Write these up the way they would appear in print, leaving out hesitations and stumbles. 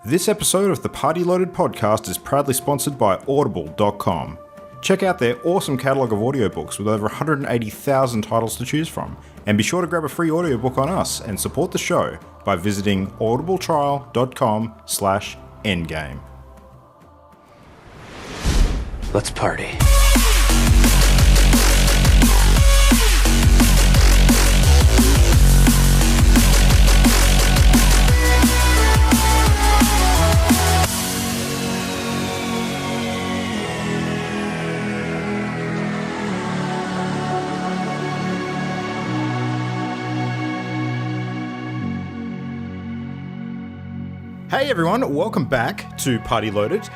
This episode of the Party Loaded podcast is proudly sponsored by Audible.com. Check out their awesome catalogue of audiobooks with over 180,000 titles to choose from. And be sure to grab a free audiobook on us and support the show by visiting audibletrial.com/endgame. Let's party. Hey everyone, welcome back to Party Loaded.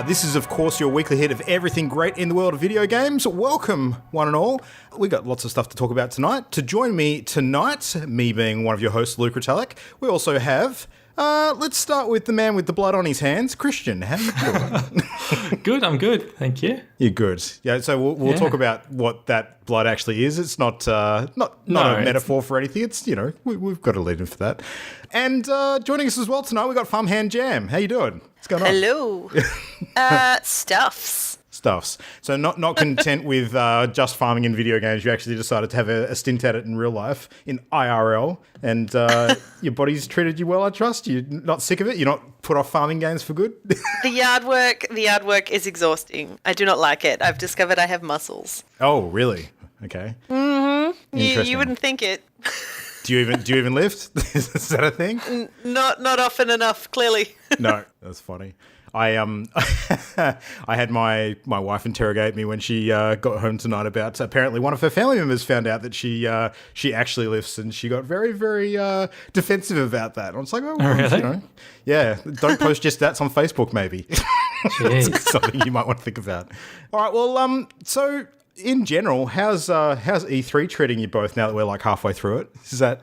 This is of course your weekly hit of everything great in the world of video games. Welcome one and all. We got lots of stuff to talk about tonight. To join me tonight, me being one of your hosts, Luke Retallick, we also have, let's start with the man with the blood on his hands, Christian. How you doing? Good, I'm good, thank you. You're good. Yeah, so we'll talk about what that blood actually is. It's not a metaphor for anything. It's, you know, we've got a lead in for that. And joining us as well tonight, we've got Farmhand Jam. How you doing? What's going on? Hello. Stuffs. So not content with just farming in video games, you actually decided to have a stint at it in real life, in IRL, and your body's treated you well, I trust? You're not sick of it? You're not put off farming games for good? The yard work is exhausting. I do not like it. I've discovered I have muscles. Oh, really? Okay. Mm-hmm. You wouldn't think it. Do you even lift? Is that a thing? Not often enough, clearly. No, that's funny. I I had my wife interrogate me when she got home tonight about apparently one of her family members found out that she actually lifts, and she got very, very defensive about that. I was like, oh really? You know, yeah, don't post just that on Facebook, maybe. It's something you might want to think about. All right, well, so in general, how's E3 treating you both now that we're like halfway through it? Is that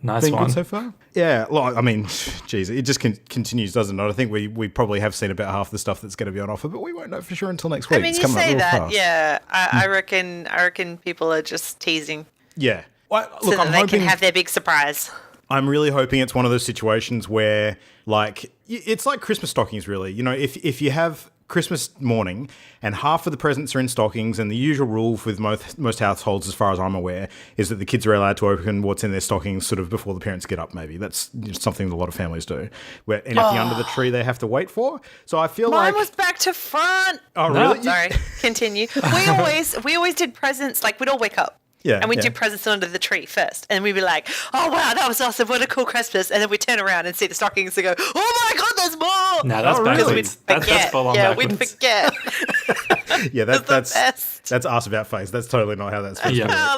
nice been one good so far? Yeah, well, I mean, geez, it just continues, doesn't it? I think we probably have seen about half the stuff that's going to be on offer, but we won't know for sure until next week. I mean, it's you coming say up real that, fast. yeah. I reckon people are just teasing. Yeah. Well, so look, that I'm they hoping, can have their big surprise. I'm really hoping it's one of those situations where, like, it's like Christmas stockings, really. You know, if you have Christmas morning and half of the presents are in stockings, and the usual rule with most households, as far as I'm aware, is that the kids are allowed to open what's in their stockings sort of before the parents get up. Maybe that's something that a lot of families do. Where anything under the tree they have to wait for. So I feel Mine was back to front. Oh, really? Sorry. Continue. We always did presents, like we'd all wake up. Yeah, and we'd do presents under the tree first. And we'd be like, oh, wow, that was awesome. What a cool Christmas. And then we'd turn around and see the stockings and go, oh, my God, there's more. No, that's backwards. That's full on backwards. We'd forget. Yeah, that's us about face. That's totally not how that's supposed to be. I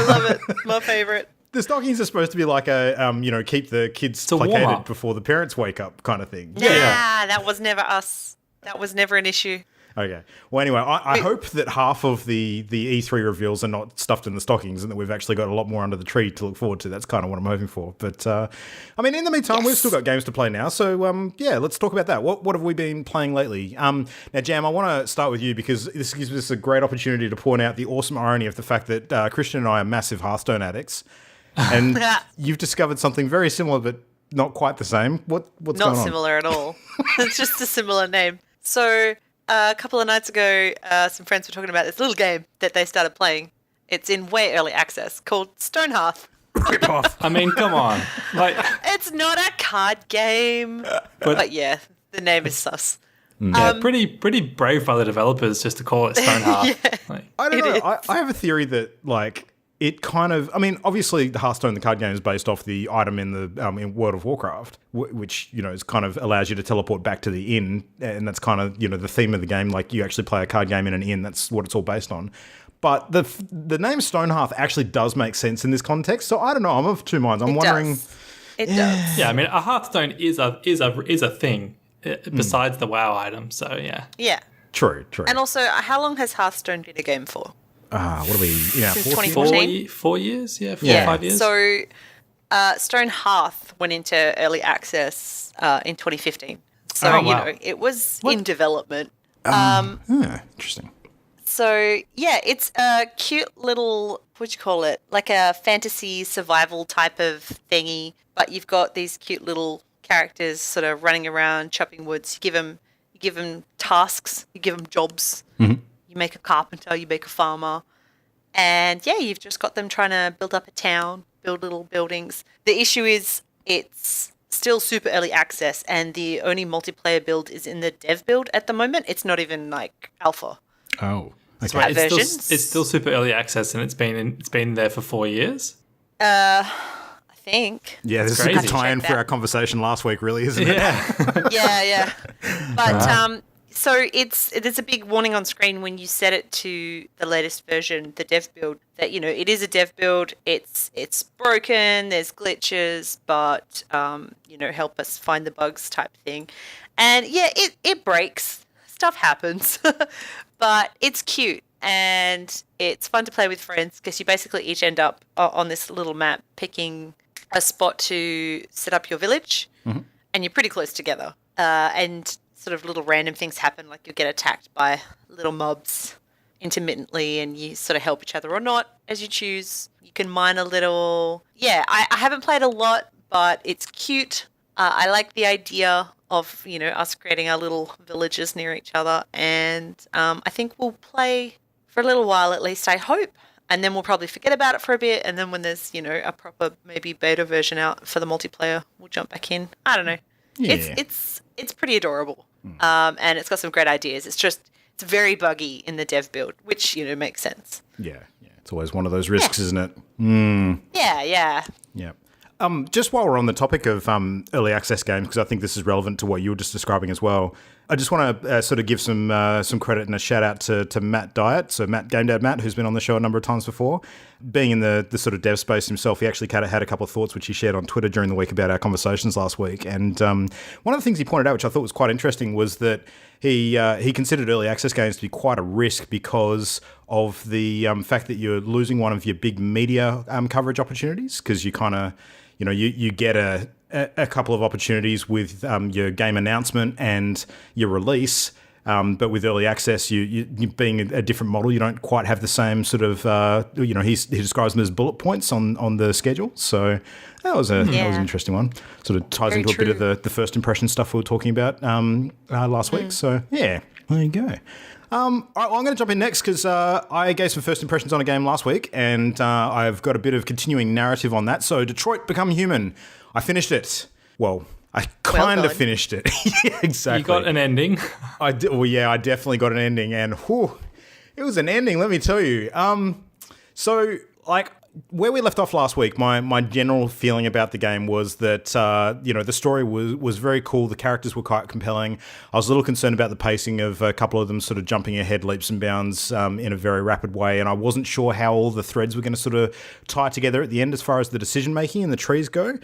love it. My favourite. The stockings are supposed to be like a, keep the kids placated before the parents wake up kind of thing. Nah, that was never us. That was never an issue. Okay. Well, anyway, I hope that half of the E3 reveals are not stuffed in the stockings and that we've actually got a lot more under the tree to look forward to. That's kind of what I'm hoping for. But, I mean, in the meantime, we've still got games to play now. So, let's talk about that. What have we been playing lately? Now, Jam, I want to start with you because this gives us a great opportunity to point out the awesome irony of the fact that Christian and I are massive Hearthstone addicts. And you've discovered something very similar but not quite the same. What's going on? Not similar at all. It's just a similar name. So a couple of nights ago, some friends were talking about this little game that they started playing. It's in way early access called Stonehearth. Rip off. I mean, come on. Like, it's not a card game, but yeah, the name is sus. Yeah, pretty brave by the developers just to call it Stonehearth. Yeah, like, I don't know. I have a theory that, like, it kind of, I mean, obviously the Hearthstone, the card game, is based off the item in the in World of Warcraft, which, you know, is kind of allows you to teleport back to the inn, and that's kind of, you know, the theme of the game. Like, you actually play a card game in an inn. That's what it's all based on. But the name Stonehearth actually does make sense in this context. So I don't know. I'm of two minds. I'm wondering. It does. Yeah, I mean, a Hearthstone is a thing besides the WoW item. So yeah. Yeah. True. And also, how long has Hearthstone been a game for? What are we? Yeah, since 2014. 4 years, yeah, 5 years. So, Stonehearth went into early access in 2015. So you know it was in development. Interesting. So yeah, it's a cute little what'd you call it? Like a fantasy survival type of thingy, but you've got these cute little characters sort of running around chopping woods. You give them tasks, you give them jobs. Mm-hmm. You make a carpenter, you make a farmer. And yeah, you've just got them trying to build up a town, build little buildings. The issue is it's still super early access, and the only multiplayer build is in the dev build at the moment. It's not even like alpha. Oh, okay. Right, versions. it's still super early access, and it's been there for 4 years. I think. Yeah, this is crazy. a good tie-in Check for that. our conversation last week, really, isn't it? Yeah. Yeah. But so there's a big warning on screen when you set it to the latest version, the dev build, that it is a dev build. It's broken. There's glitches, but help us find the bugs type thing. And yeah, it breaks. Stuff happens, but it's cute and it's fun to play with friends because you basically each end up on this little map picking a spot to set up your village, and you're pretty close together. And sort of little random things happen, like you'll get attacked by little mobs intermittently, and you sort of help each other or not as you choose. You can mine a little. Yeah, I haven't played a lot, but it's cute. I like the idea of us creating our little villages near each other, and I think we'll play for a little while at least, I hope. And then we'll probably forget about it for a bit. And then when there's, a proper maybe beta version out for the multiplayer, we'll jump back in. I don't know. Yeah. It's pretty adorable. And it's got some great ideas. It's very buggy in the dev build, which, makes sense. Yeah. It's always one of those risks, isn't it? Yeah. Yeah. Just while we're on the topic of early access games, because I think this is relevant to what you were just describing as well, I just want to sort of give some credit and a shout out to Matt Diet, so Game Dad Matt, who's been on the show a number of times before. Being in the sort of dev space himself, he actually had a couple of thoughts which he shared on Twitter during the week about our conversations last week. And one of the things he pointed out, which I thought was quite interesting, was that he considered early access games to be quite a risk because of the fact that you're losing one of your big media coverage opportunities, because you kind of you get a couple of opportunities with your game announcement and your release, but with early access, you being a different model, you don't quite have the same sort of he describes them as bullet points on the schedule. So that was an interesting one. Sort of ties Very into true. a bit of the first impression stuff we were talking about last week. So yeah, there you go. All right, well, I'm going to jump in next because I gave some first impressions on a game last week, and I've got a bit of continuing narrative on that. So Detroit Become Human, I finished it. Well, I kind of done. finished it. Yeah, exactly. You got an ending. I did. Well, yeah, I definitely got an ending, and it was an ending. Let me tell you. So like where we left off last week, my general feeling about the game was that the story was very cool. The characters were quite compelling. I was a little concerned about the pacing of a couple of them sort of jumping ahead leaps and bounds in a very rapid way, and I wasn't sure how all the threads were going to sort of tie together at the end as far as the decision making and the trees go.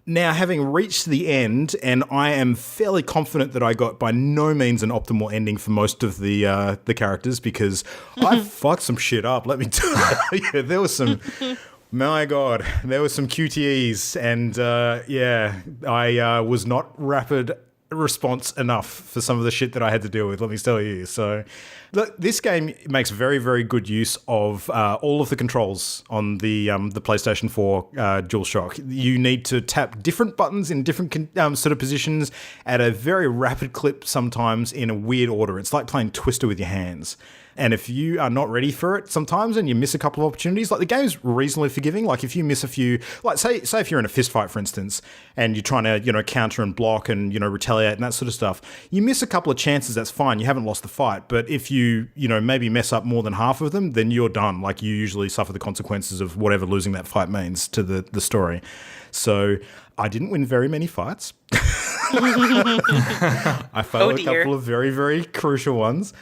Now, having reached the end, and I am fairly confident that I got by no means an optimal ending for most of the characters, because I fucked some shit up, let me tell you. Yeah, there was some... My God, there was some QTEs, and I was not rapid response enough for some of the shit that I had to deal with, let me tell you. So, look, this game makes very, very good use of all of the controls on the PlayStation 4 DualShock. You need to tap different buttons in different sort of positions at a very rapid clip, sometimes in a weird order. It's like playing Twister with your hands. And if you are not ready for it sometimes and you miss a couple of opportunities, like the game's reasonably forgiving. Like if you miss a few, like say if you're in a fist fight, for instance, and you're trying to, counter and block and, retaliate and that sort of stuff, you miss a couple of chances, that's fine. You haven't lost the fight. But if you, maybe mess up more than half of them, then you're done. Like you usually suffer the consequences of whatever losing that fight means to the story. So I didn't win very many fights. I failed a couple of very, very crucial ones.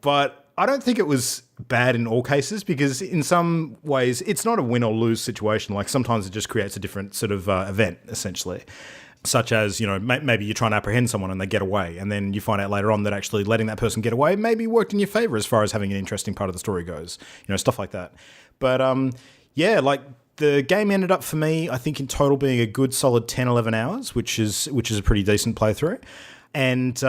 But I don't think it was bad in all cases, because in some ways it's not a win or lose situation. Like sometimes it just creates a different sort of event, essentially. Such as, maybe you try and apprehend someone and they get away, and then you find out later on that actually letting that person get away maybe worked in your favor as far as having an interesting part of the story goes. Stuff like that. But like the game ended up for me, I think in total being a good solid 10, 11 hours, which is a pretty decent playthrough. And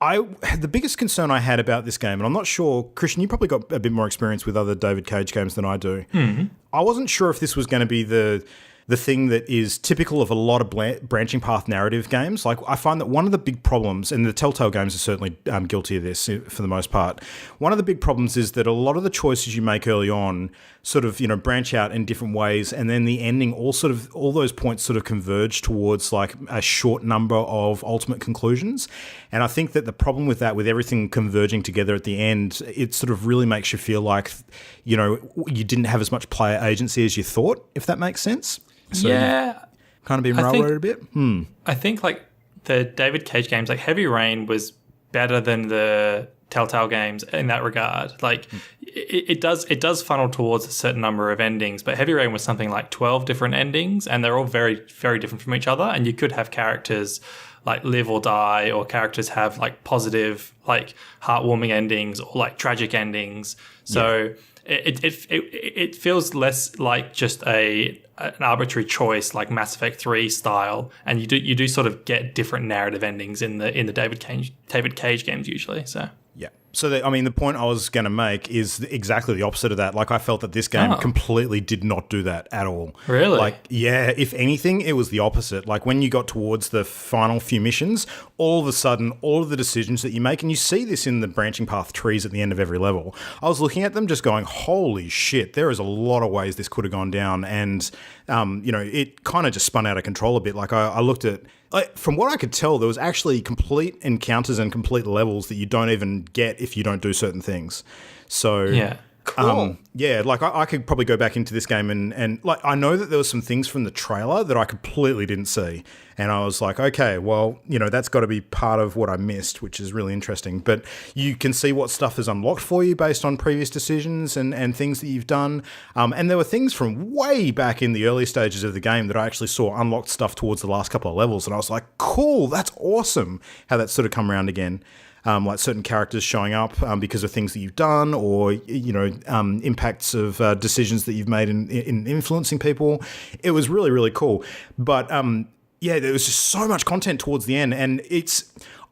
the biggest concern I had about this game, and I'm not sure, Christian, you probably got a bit more experience with other David Cage games than I do. Mm-hmm. I wasn't sure if this was going to be the the thing that is typical of a lot of branching path narrative games. Like, I find that one of the big problems, and the Telltale games are certainly guilty of this for the most part, one of the big problems is that a lot of the choices you make early on sort of, branch out in different ways, and then the ending all those points sort of converge towards like a short number of ultimate conclusions. And I think that the problem with that, with everything converging together at the end, it sort of really makes you feel like, you didn't have as much player agency as you thought, if that makes sense. So yeah. Kind of been railroaded a bit. I think like the David Cage games, like Heavy Rain was better than the Telltale games in that regard. Like it does funnel towards a certain number of endings, but Heavy Rain was something like 12 different endings, and they're all very, very different from each other. And you could have characters like live or die, or characters have like positive, like heartwarming endings, or like tragic endings. So it feels less like just an arbitrary choice like Mass Effect 3 style, and you do sort of get different narrative endings in the David Cage games usually. So yeah. So, the point I was going to make is exactly the opposite of that. Like, I felt that this game completely did not do that at all. Really? Like, yeah, if anything, it was the opposite. Like, when you got towards the final few missions, all of a sudden, all of the decisions that you make, and you see this in the branching path trees at the end of every level, I was looking at them just going, holy shit, there is a lot of ways this could have gone down. And, it kind of just spun out of control a bit. Like, I looked at... from what I could tell, there was actually complete encounters and complete levels that you don't even get if you don't do certain things. So, yeah. Cool. Like I could probably go back into this game and like, I know that there were some things from the trailer that I completely didn't see. And I was like, okay, well, that's got to be part of what I missed, which is really interesting. But you can see what stuff is unlocked for you based on previous decisions and things that you've done. And there were things from way back in the early stages of the game that I actually saw unlocked stuff towards the last couple of levels. And I was like, cool, that's awesome how that's sort of come around again. Like certain characters showing up because of things that you've done, or impacts of decisions that you've made in influencing people. It was really, really cool. But there was just so much content towards the end, and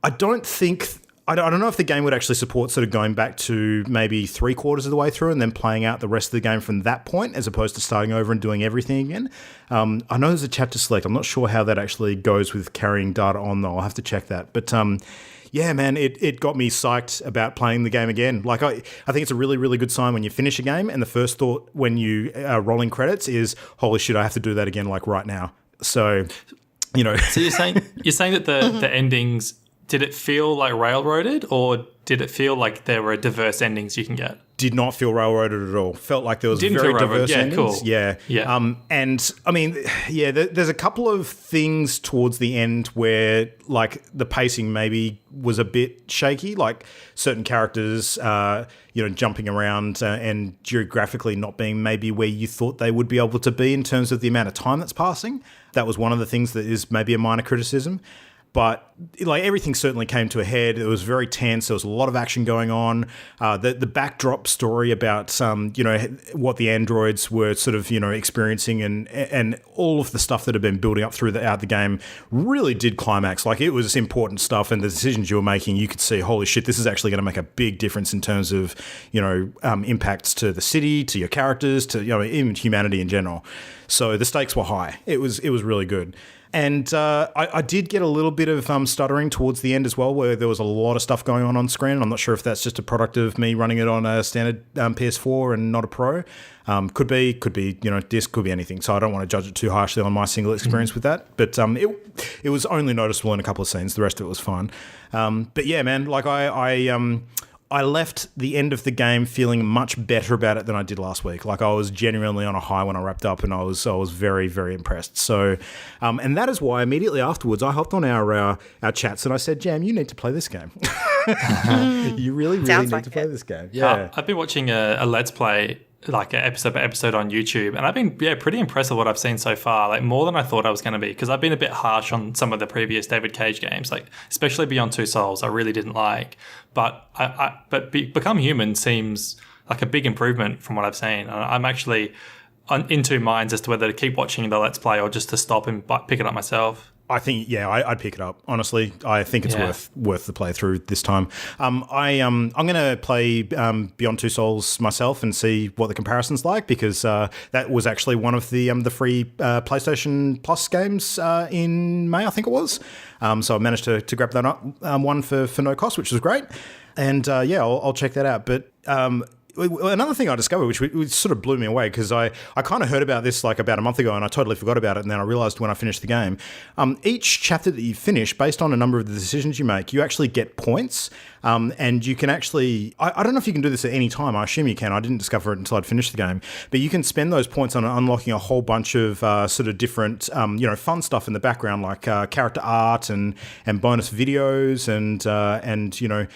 I don't know if the game would actually support sort of going back to maybe 3/4 of the way through and then playing out the rest of the game from that point, as opposed to starting over and doing everything again. I know there's a chapter select. I'm not sure how that actually goes with carrying data on, though. I'll have to check that. But yeah, man, it got me psyched about playing the game again. Like, I think it's a really, really good sign when you finish a game and the first thought when you are rolling credits is, holy shit, I have to do that again, like right now. So, So you're saying that the endings, did it feel like railroaded, or did it feel like there were diverse endings you can get? Did not feel railroaded at all. Felt like there was Didn't very feel diverse endings. Cool. Yeah. And there's a couple of things towards the end where like the pacing maybe was a bit shaky, like certain characters, jumping around and geographically not being maybe where you thought they would be able to be in terms of the amount of time that's passing. That was one of the things that is maybe a minor criticism. But like everything certainly came to a head. It was very tense. There was a lot of action going on. The backdrop story about what the androids were sort of experiencing and all of the stuff that had been building up throughout the game really did climax. Like, it was important stuff, and the decisions you were making, you could see, holy shit, this is actually going to make a big difference in terms of impacts to the city, to your characters, to even humanity in general. So the stakes were high. It was really good. And I did get a little bit of stuttering towards the end as well, where there was a lot of stuff going on screen. I'm not sure if that's just a product of me running it on a standard PS4 and not a Pro. Could be, disc, could be anything. So I don't want to judge it too harshly on my single experience with that. But it was only noticeable in a couple of scenes. The rest of it was fine. But yeah, man, like I left the end of the game feeling much better about it than I did last week. Like, I was genuinely on a high when I wrapped up, and I was very, very impressed. So, and that is why immediately afterwards I hopped on our chats and I said, Jam, you need to play this game. You really, really need to play this game. Yeah, I've been watching a Let's Play, like an episode by episode on YouTube, and I've been pretty impressed with what I've seen so far, like more than I thought I was going to be, because I've been a bit harsh on some of the previous David Cage games, like especially Beyond Two Souls I really didn't like, but Become Human seems like a big improvement from what I've seen. I'm actually in two minds as to whether to keep watching the Let's Play or just to stop and pick it up myself. I think, I'd pick it up. Honestly, I think it's worth the playthrough this time. I'm going to play Beyond Two Souls myself and see what the comparison's like, because that was actually one of the free PlayStation Plus games in May, I think it was. So I managed to grab that up, one for no cost, which was great. And I'll check that out. But another thing I discovered, which sort of blew me away, because I kind of heard about this like about a month ago and I totally forgot about it, and then I realized when I finished the game, each chapter that you finish, based on a number of the decisions you make, you actually get points, and you can actually, I don't know if you can do this at any time, I assume you can, I didn't discover it until I'd finished the game, but you can spend those points on unlocking a whole bunch of sort of different fun stuff in the background, like character art and bonus videos and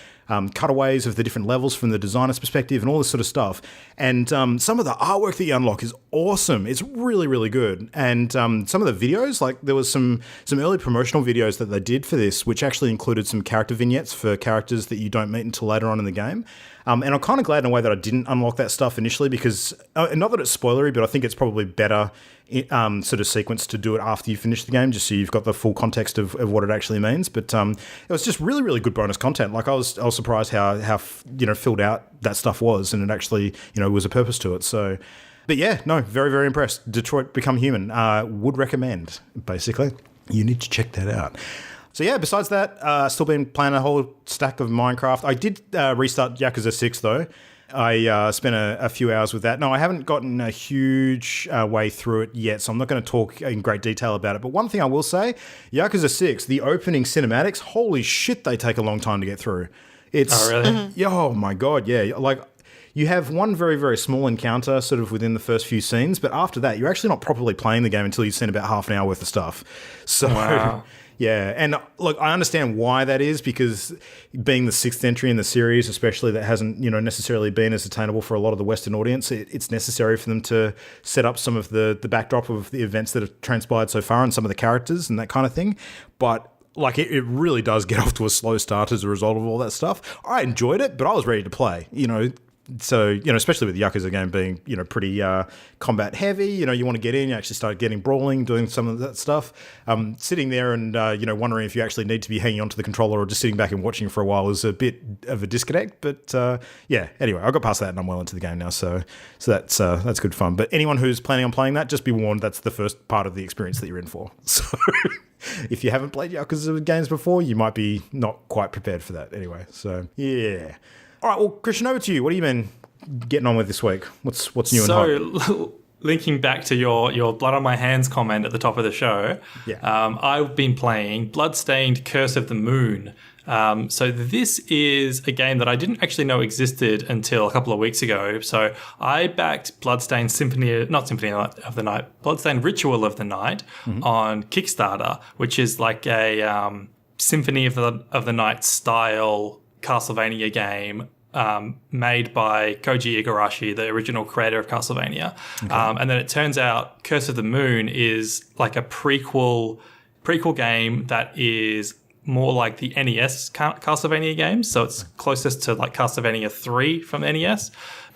cutaways of the different levels from the designer's perspective and all this sort of stuff. And some of the artwork that you unlock is awesome. It's really, really good. And some of the videos, like there was some early promotional videos that they did for this, which actually included some character vignettes for characters that you don't meet until later on in the game. And I'm kind of glad in a way that I didn't unlock that stuff initially, because not that it's spoilery, but I think it's probably better sort of sequence to do it after you finish the game, just so you've got the full context of what it actually means. But it was just really, really good bonus content. Like I was surprised how filled out that stuff was, and it actually was a purpose to it. So, but yeah, no, very, very impressed. Detroit Become Human. Would recommend. Basically, you need to check that out. So yeah, besides that, still been playing a whole stack of Minecraft. I did restart Yakuza 6 though. I spent a few hours with that. No, I haven't gotten a huge way through it yet, so I'm not going to talk in great detail about it. But one thing I will say, Yakuza 6, the opening cinematics, holy shit, they take a long time to get through. Oh, really? Oh my God, yeah. Like, you have one very, very small encounter sort of within the first few scenes, but after that, you're actually not properly playing the game until you've seen about half an hour worth of stuff. So... Wow. Yeah, and look, I understand why that is, because being the sixth entry in the series, especially, that hasn't necessarily been as attainable for a lot of the Western audience, it's necessary for them to set up some of the backdrop of the events that have transpired so far and some of the characters and that kind of thing. But like it really does get off to a slow start as a result of all that stuff. I enjoyed it, but I was ready to play. So, especially with the Yakuza game being, pretty combat heavy, you want to get in, you actually start getting brawling, doing some of that stuff. Sitting there and, wondering if you actually need to be hanging onto the controller or just sitting back and watching for a while is a bit of a disconnect. But, anyway, I got past that and I'm well into the game now. So that's good fun. But anyone who's planning on playing that, just be warned, that's the first part of the experience that you're in for. So if you haven't played Yakuza games before, you might be not quite prepared for that anyway. So, yeah. All right, well, Christian, over to you. What have you been getting on with this week? What's new and hot? So, linking back to your Blood on My Hands comment at the top of the show, I've been playing Bloodstained Curse of the Moon. So this is a game that I didn't actually know existed until a couple of weeks ago. So I backed Bloodstained Bloodstained Ritual of the Night on Kickstarter, which is like a Symphony of the Night style Castlevania game made by Koji Igarashi, the original creator of Castlevania. Okay. And then it turns out Curse of the Moon is like a prequel game that is more like the NES Castlevania games. So it's closest to like Castlevania 3 from NES.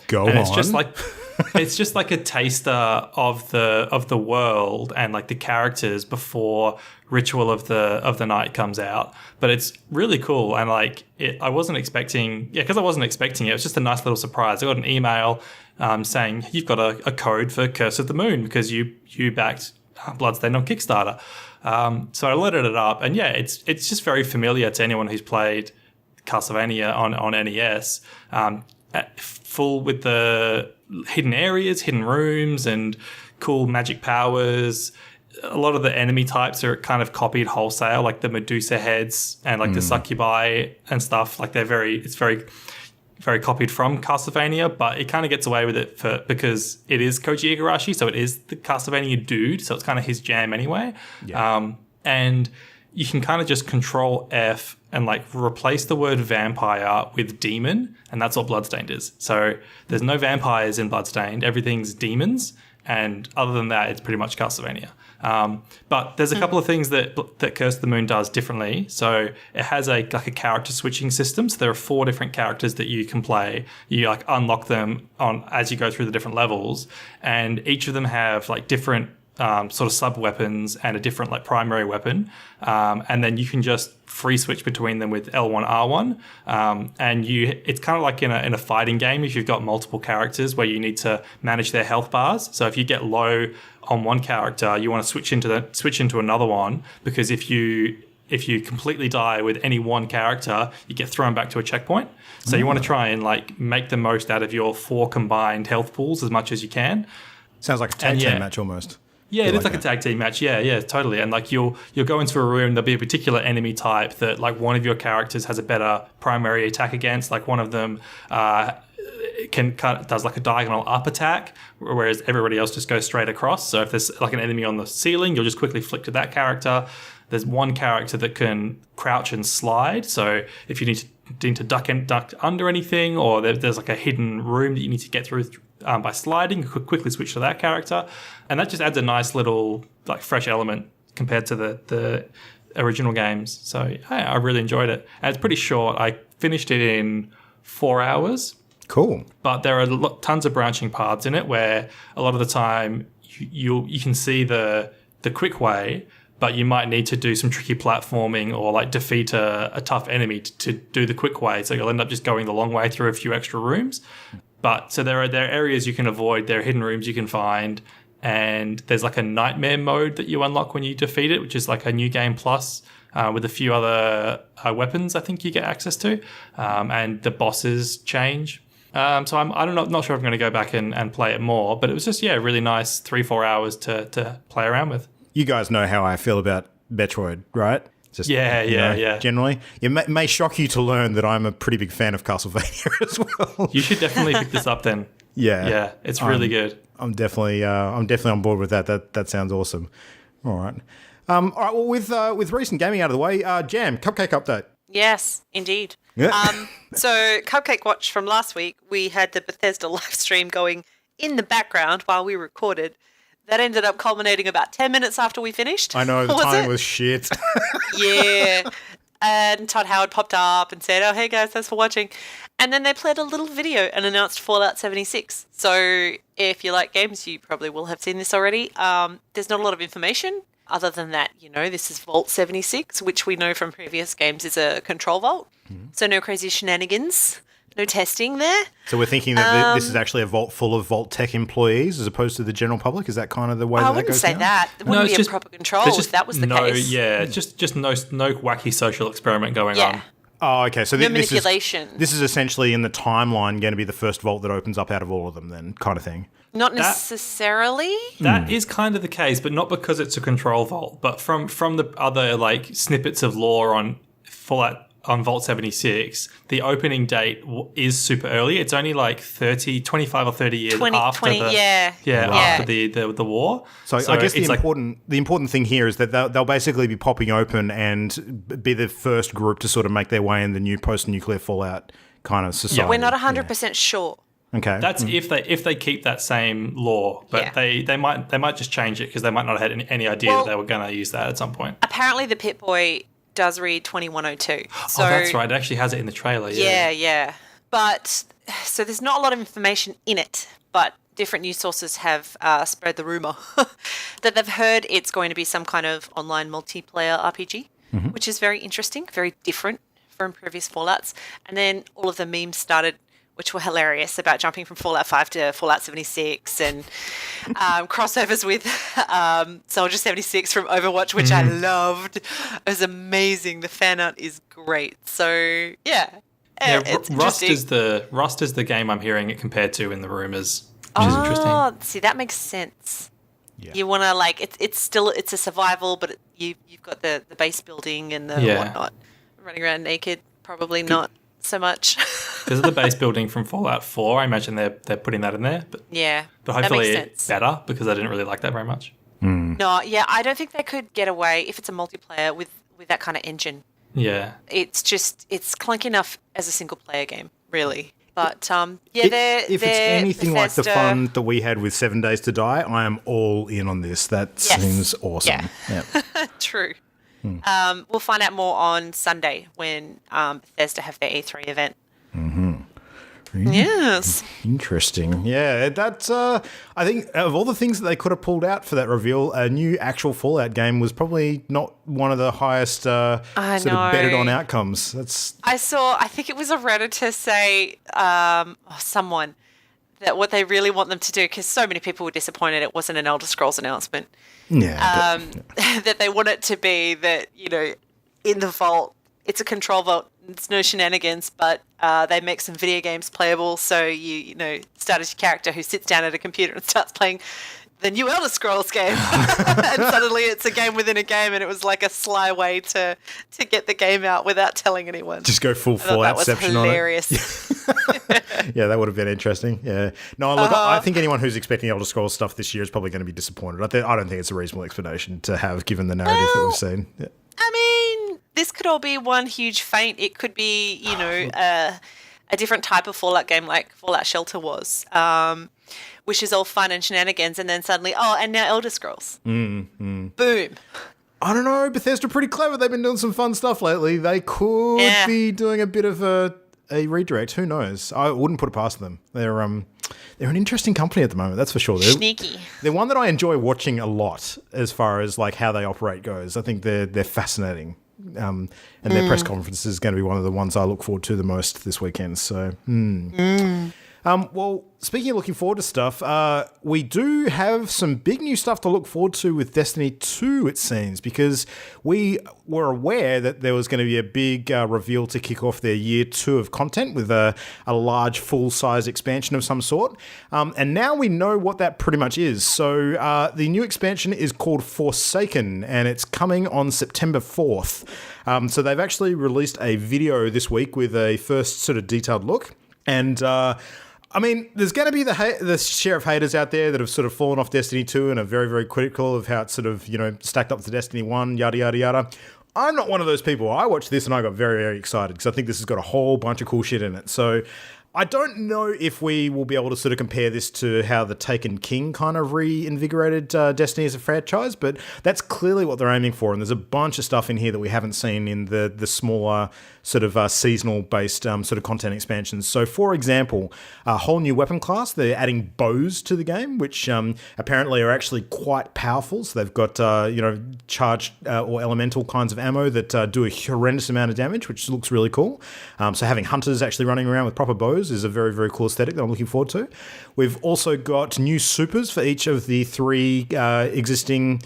It's just like a taster of the world and like the characters before Ritual of the Night comes out. But it's really cool, and like I wasn't expecting it. It was just a nice little surprise. I got an email saying you've got a code for Curse of the Moon because you backed Bloodstained on Kickstarter. So I loaded it up, and it's just very familiar to anyone who's played Castlevania on NES. Full with the hidden areas, hidden rooms, and cool magic powers. A lot of the enemy types are kind of copied wholesale, like the Medusa heads and like the succubi and stuff. Like it's very, very copied from Castlevania, but it kind of gets away with it because it is Koji Igarashi, so it is the Castlevania dude, so it's kind of his jam anyway. Yeah. And you can kind of just control F and like replace the word vampire with demon, and that's what Bloodstained is. So there's no vampires in Bloodstained, everything's demons, and other than that, it's pretty much Castlevania. But there's a couple of things that Curse of the Moon does differently. So it has a character switching system. So there are 4 different characters that you can play. You like unlock them as you go through the different levels, and each of them have like different sort of sub weapons and a different like primary weapon, and then you can just free switch between them with L1 R1, and it's kind of like in a fighting game if you've got multiple characters where you need to manage their health bars. So if you get low on one character, you want to switch into another one, because if you completely die with any one character, you get thrown back to a checkpoint. So you want to try and like make the most out of your 4 combined health pools as much as you can. Sounds like a tag team match almost. Yeah, it is like a tag team match. Yeah, totally. And like you'll go into a room, there'll be a particular enemy type that like one of your characters has a better primary attack against. Like one of them does like a diagonal up attack, whereas everybody else just goes straight across. So if there's like an enemy on the ceiling, you'll just quickly flick to that character. There's one character that can crouch and slide. So if you need to duck under anything, or there's like a hidden room that you need to get through by sliding, you could quickly switch to that character. And that just adds a nice little like fresh element compared to the original games. So I really enjoyed it. And it's pretty short. I finished it in 4 hours. Cool. But there are tons of branching paths in it where a lot of the time you can see the quick way, but you might need to do some tricky platforming or like defeat a tough enemy to do the quick way. So you'll end up just going the long way through a few extra rooms. But so there are areas you can avoid, there are hidden rooms you can find, and there's like a nightmare mode that you unlock when you defeat it, which is like a new game plus with a few other weapons I think you get access to, and the bosses change. So I'm not sure if I'm going to go back and play it more, but it was just really nice 3-4 hours to play around with. You guys know how I feel about Metroid, right? Just, yeah. Generally, it may shock you to learn that I'm a pretty big fan of Castlevania as well. You should definitely pick this up then. Yeah, it's really good. I'm definitely on board with that. That sounds awesome. All right. Well, with recent gaming out of the way, Jam, Cupcake update. Yes, indeed. Yeah. So Cupcake Watch from last week, we had the Bethesda live stream going in the background while we recorded. That ended up culminating about 10 minutes after we finished. I know, the timing was shit. Yeah. And Todd Howard popped up and said, "Oh, hey guys, thanks for watching." And then they played a little video and announced Fallout 76. So if you like games, you probably will have seen this already. There's not a lot of information other than that, this is Vault 76, which we know from previous games is a control vault. Mm-hmm. So no crazy shenanigans. No testing there. So we're thinking that this is actually a vault full of Vault Tech employees as opposed to the general public? Is that kind of the way that goes down? I wouldn't say that. It wouldn't be a proper control if that was the case. Yeah, just no wacky social experiment going on. Oh, okay. So no manipulation. This is essentially in the timeline going to be the first vault that opens up out of all of them then, kind of thing. Not necessarily. That is kind of the case, but not because it's a control vault, but from the other like snippets of lore on Fallout on Vault 76, the opening date is super early. It's only like 25 or 30 years after the war. So I guess the important thing here is that they'll basically be popping open and be the first group to sort of make their way in the new post-nuclear Fallout kind of society. Yeah, we're not 100% sure. Okay. That's if they keep that same lore, but they might just change it because they might not have had any idea that they were going to use that at some point. Apparently the Pip-Boy does read 2102. So, that's right. It actually has it in the trailer. Yeah. But so there's not a lot of information in it, but different news sources have spread the rumor that they've heard it's going to be some kind of online multiplayer RPG, which is very interesting, very different from previous Fallouts. And then all of the memes started, which were hilarious, about jumping from Fallout 5 to Fallout 76 and crossovers with Soldier 76 from Overwatch, which I loved. It was amazing. The fan art is great. So, it's Rust is the game I'm hearing it compared to in the rumors, which is interesting. See, that makes sense. Yeah. You want to, it's a survival, but you've got the base building and the whatnot. Running around naked, probably not so much. Because of the base building from Fallout 4, I imagine they're putting that in there. But hopefully it's better because I didn't really like that very much. No, I don't think they could get away if it's a multiplayer with that kind of engine. Yeah. It's clunky enough as a single player game, really. But if it's anything like the fun that we had with 7 Days to Die, I am all in on this. That seems awesome. Yeah. True. We'll find out more on Sunday when Bethesda have their E3 event. Yes. Interesting. Yeah, that's. I think of all the things that they could have pulled out for that reveal, a new actual Fallout game was probably not one of the highest sort of betted on outcomes. I think it was a Redditor say, someone, that what they really want them to do, because so many people were disappointed it wasn't an Elder Scrolls announcement. Yeah. That they want it to be that, in the vault, it's a control vault. It's no shenanigans, but they make some video games playable. So you start as your character who sits down at a computer and starts playing the new Elder Scrolls game, and suddenly it's a game within a game, and it was like a sly way to get the game out without telling anyone. Just go full Falloutception on it. Hilarious. Yeah, that would have been interesting. Yeah. No, look, I think anyone who's expecting Elder Scrolls stuff this year is probably going to be disappointed. I don't think it's a reasonable explanation to have, given the narrative that we've seen. Yeah. I mean, this could all be one huge feint. It could be, a different type of Fallout game like Fallout Shelter was, which is all fun and shenanigans, and then suddenly, and now Elder Scrolls. Boom. I don't know. Bethesda are pretty clever. They've been doing some fun stuff lately. They could be doing a bit of a redirect. Who knows? I wouldn't put it past them. They're an interesting company at the moment, that's for sure. Sneaky. They're one that I enjoy watching a lot as far as like how they operate goes. I think they're fascinating. And their press conference is going to be one of the ones I look forward to the most this weekend. So, well, speaking of looking forward to stuff, we do have some big new stuff to look forward to with Destiny 2, it seems, because we were aware that there was going to be a big reveal to kick off their year 2 of content with a large full-size expansion of some sort. And now we know what that pretty much is. So the new expansion is called Forsaken, and it's coming on September 4th. So they've actually released a video this week with a first sort of detailed look. And I mean, there's going to be the share of haters out there that have sort of fallen off Destiny 2 and are very, very critical of how it's sort of, stacked up to Destiny 1, yada, yada, yada. I'm not one of those people. I watched this and I got very, very excited because I think this has got a whole bunch of cool shit in it. So I don't know if we will be able to sort of compare this to how the Taken King kind of reinvigorated Destiny as a franchise, but that's clearly what they're aiming for. And there's a bunch of stuff in here that we haven't seen in the smaller sort of seasonal-based sort of content expansions. So, for example, a whole new weapon class. They're adding bows to the game, which apparently are actually quite powerful. So they've got, charged or elemental kinds of ammo that do a horrendous amount of damage, which looks really cool. So having hunters actually running around with proper bows is a very, very cool aesthetic that I'm looking forward to. We've also got new supers for each of the 3 existing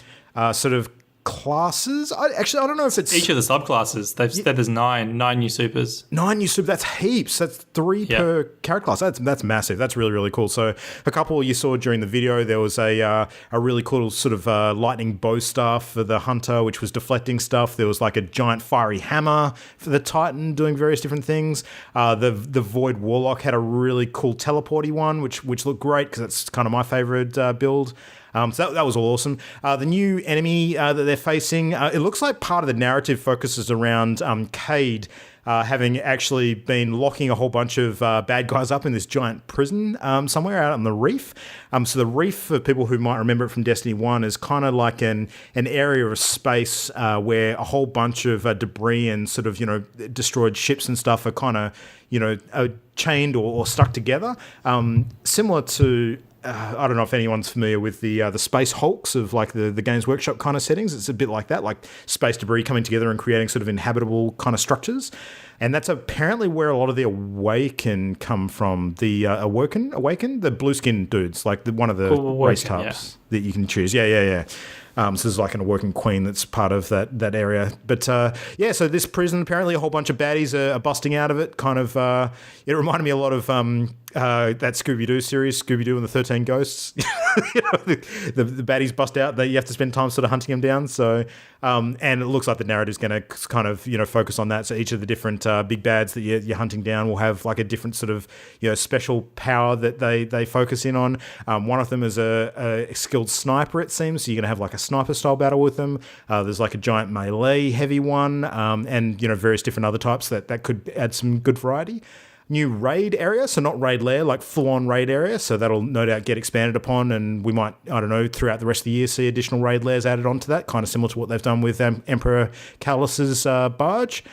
sort of classes. I don't know if it's each of the subclasses. They've said there's nine new supers. 9 new supers. That's heaps. That's 3 per character class. That's massive. That's really, really cool. So a couple you saw during the video, there was a really cool sort of lightning bow staff for the hunter, which was deflecting stuff. There was like a giant fiery hammer for the Titan doing various different things. The Void Warlock had a really cool teleporty one, which looked great because that's kind of my favorite build. So that was all awesome. The new enemy that they're facing, it looks like part of the narrative focuses around Cade having actually been locking a whole bunch of bad guys up in this giant prison somewhere out on the reef. So the reef, for people who might remember it from Destiny 1, is kind of like an area of space where a whole bunch of debris and sort of, destroyed ships and stuff are kind of, chained or stuck together. Similar to... I don't know if anyone's familiar with the space hulks of like the Games Workshop kind of settings. It's a bit like that, like space debris coming together and creating sort of inhabitable kind of structures. And that's apparently where a lot of the Awaken come from. The Awaken, the blue skin dudes, like one of the race types that you can choose. Yeah. So there's like an Awoken Queen that's part of that area. But so this prison, apparently a whole bunch of baddies are busting out of it. Kind of, it reminded me a lot of that Scooby-Doo series, Scooby-Doo and the 13 Ghosts. The baddies bust out. You have to spend time sort of hunting them down. So, and it looks like the narrative's going to kind of, focus on that. So each of the different big bads that you're hunting down will have like a different sort of, special power that they focus in on. One of them is a skilled sniper, it seems. So you're going to have like a sniper style battle with them. There's like a giant melee heavy one, and various different other types that could add some good variety. New raid area, so not raid lair, like full-on raid area, so that'll no doubt get expanded upon, and we might, I don't know, throughout the rest of the year see additional raid lairs added onto that, kind of similar to what they've done with Emperor Callus's barge.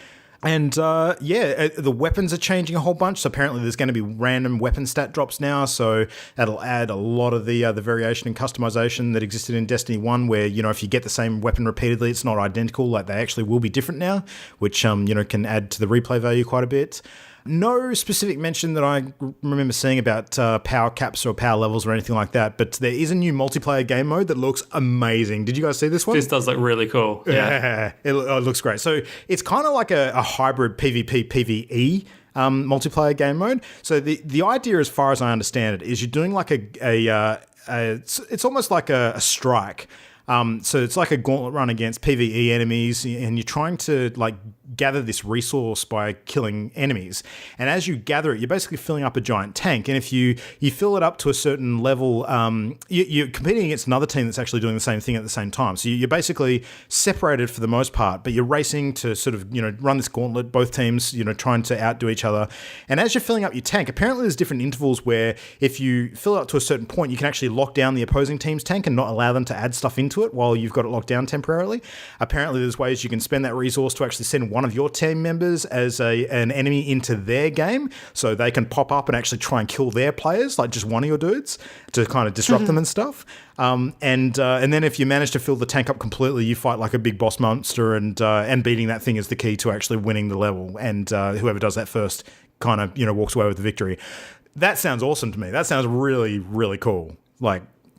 And the weapons are changing a whole bunch. So apparently there's going to be random weapon stat drops now. So that'll add a lot of the variation and customization that existed in Destiny 1, where, if you get the same weapon repeatedly, it's not identical. Like, they actually will be different now, which, can add to the replay value quite a bit. No specific mention that I remember seeing about power caps or power levels or anything like that, but there is a new multiplayer game mode that looks amazing. Did you guys see this one? This does look really cool. Yeah. It looks great. So it's kind of like a hybrid PvP, PvE multiplayer game mode. So the idea, as far as I understand it, is you're doing like it's almost like a strike. So it's like a gauntlet run against PvE enemies, and you're trying to gather this resource by killing enemies. And as you gather it, you're basically filling up a giant tank. And if you fill it up to a certain level, you're competing against another team that's actually doing the same thing at the same time. So you're basically separated for the most part, but you're racing to sort of, run this gauntlet, both teams, trying to outdo each other. And as you're filling up your tank, apparently there's different intervals where if you fill it up to a certain point, you can actually lock down the opposing team's tank and not allow them to add stuff into it while you've got it locked down temporarily. Apparently there's ways you can spend that resource to actually send one of your team members as an enemy into their game, so they can pop up and actually try and kill their players, like just one of your dudes, to kind of disrupt them and stuff. And then if you manage to fill the tank up completely, you fight like a big boss monster, and beating that thing is the key to actually winning the level. And whoever does that first kind of walks away with the victory. That sounds awesome to me. That sounds really, really cool.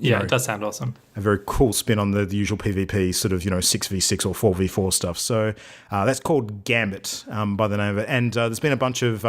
It does sound awesome. A very cool spin on the usual PvP sort of, 6v6 or 4v4 stuff. So that's called Gambit by the name of it. And there's been a bunch of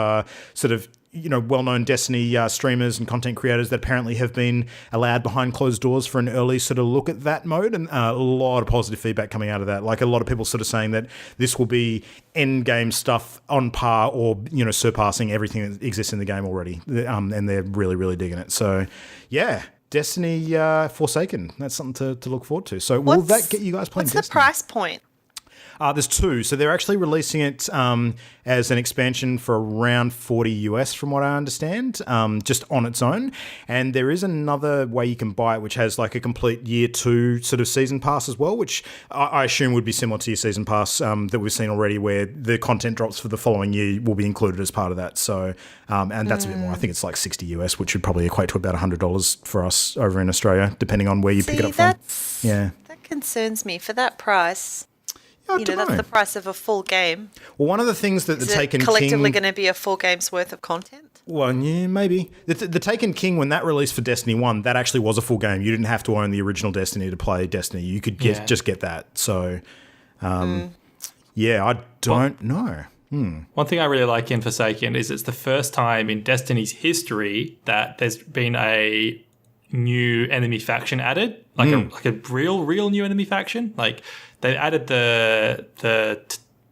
sort of, well-known Destiny streamers and content creators that apparently have been allowed behind closed doors for an early sort of look at that mode, and a lot of positive feedback coming out of that. Like, a lot of people sort of saying that this will be end-game stuff on par or, surpassing everything that exists in the game already. And they're really, really digging it. So, yeah. Destiny Forsaken. That's something to look forward to. So will that get you guys playing Destiny? What's the price point? There's two. So they're actually releasing it as an expansion for around $40 US, from what I understand, just on its own. And there is another way you can buy it, which has like a complete year 2 sort of season pass as well, which I assume would be similar to your season pass that we've seen already, where the content drops for the following year will be included as part of that. So, and that's a bit more. I think it's like $60 US, which would probably equate to about $100 for us over in Australia, depending on where you pick it up from. Yeah, that concerns me. For that price, that's the price of a full game. Well, one of the things that the Taken King... collectively going to be a full game's worth of content? Well, yeah, maybe. The Taken King, when that released for Destiny 1, that actually was a full game. You didn't have to own the original Destiny to play Destiny. You could just get that. So, yeah, I don't know. One thing I really like in Forsaken is it's the first time in Destiny's history that there's been a new enemy faction added, like a real new enemy faction. Like, they added the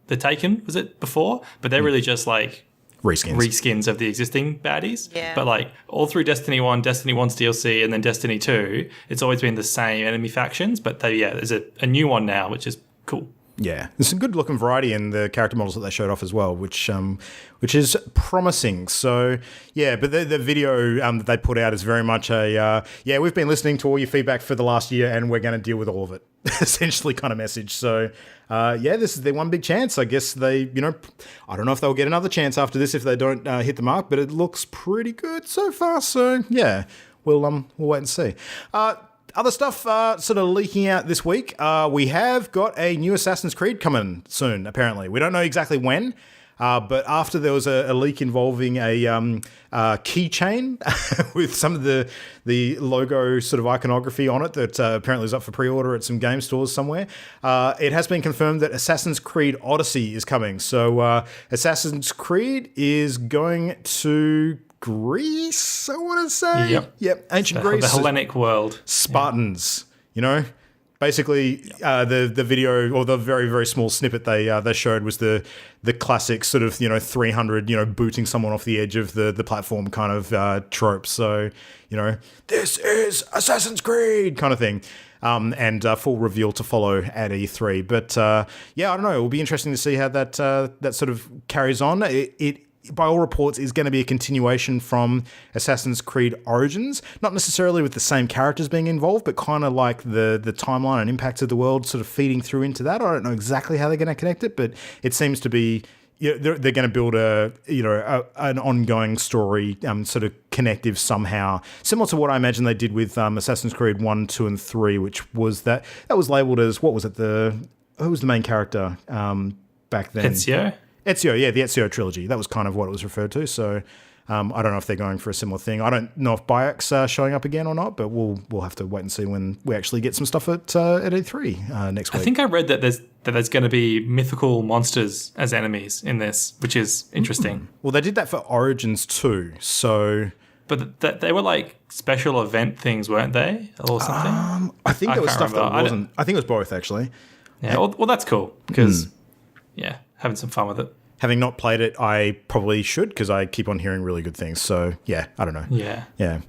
Taken, was it before? But they're really just like reskins of the existing baddies. Yeah. But like all through Destiny 1, Destiny 1's DLC, and then Destiny 2, it's always been the same enemy factions. But there's a new one now, which is cool. Yeah, there's some good looking variety in the character models that they showed off as well, which is promising. So, yeah, but the video that they put out is very much we've been listening to all your feedback for the last year and we're going to deal with all of it, essentially kind of message. So, this is their one big chance. I guess they, I don't know if they'll get another chance after this if they don't hit the mark, but it looks pretty good so far. So, yeah, we'll wait and see. Other stuff sort of leaking out this week. We have got a new Assassin's Creed coming soon, apparently. We don't know exactly when, but after there was a leak involving a keychain with some of the logo sort of iconography on it that apparently is up for pre-order at some game stores somewhere, it has been confirmed that Assassin's Creed Odyssey is coming. So Assassin's Creed is going to Greece, I want to say. Yep. Ancient Greece. The Hellenic world. Spartans, Basically, the video, or the very, very small snippet they showed was the classic sort of, 300, booting someone off the edge of the platform kind of trope. So, this is Assassin's Creed kind of thing. And full reveal to follow at E3. But, I don't know. It will be interesting to see how that sort of carries on. It by all reports, is going to be a continuation from Assassin's Creed Origins. Not necessarily with the same characters being involved, but kind of like the timeline and impact of the world sort of feeding through into that. I don't know exactly how they're going to connect it, but it seems to be, they're going to build an ongoing story, sort of connective somehow, similar to what I imagine they did with Assassin's Creed 1, 2, and 3, which was that was labelled as, what was it, who was the main character back then? Ezio, yeah, the Ezio trilogy. That was kind of what it was referred to. So I don't know if they're going for a similar thing. I don't know if Bayek's showing up again or not, but we'll have to wait and see when we actually get some stuff at E3 next week. I think I read that there's going to be mythical monsters as enemies in this, which is interesting. Well, they did that for Origins too, so... But they were like special event things, weren't they? Or something? I think there was stuff that wasn't... I think it was both, actually. Yeah, well that's cool, because, having some fun with it. Having not played it, I probably should, because I keep on hearing really good things. So, yeah, I don't know. Yeah. Yeah.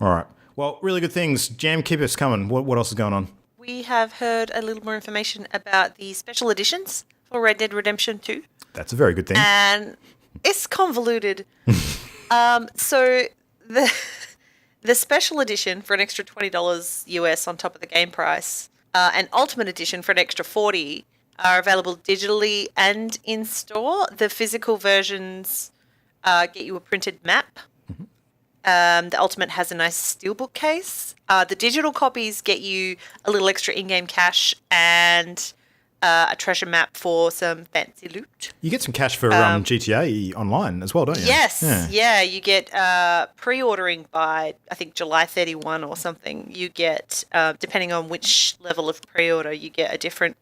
All right. Well, really good things. Jam, keep us coming. What else is going on? We have heard a little more information about the special editions for Red Dead Redemption 2. That's a very good thing. And it's convoluted. So the special edition for an extra $20 US on top of the game price, and Ultimate Edition for an extra $40 are available digitally and in store. The physical versions get you a printed map. The Ultimate has a nice steelbook case. The digital copies get you a little extra in-game cash and a treasure map for some fancy loot. You get some cash for GTA Online as well, don't you? Yes. Yeah, you get pre-ordering by, I think, July 31 or something. You get, depending on which level of pre-order, you get a different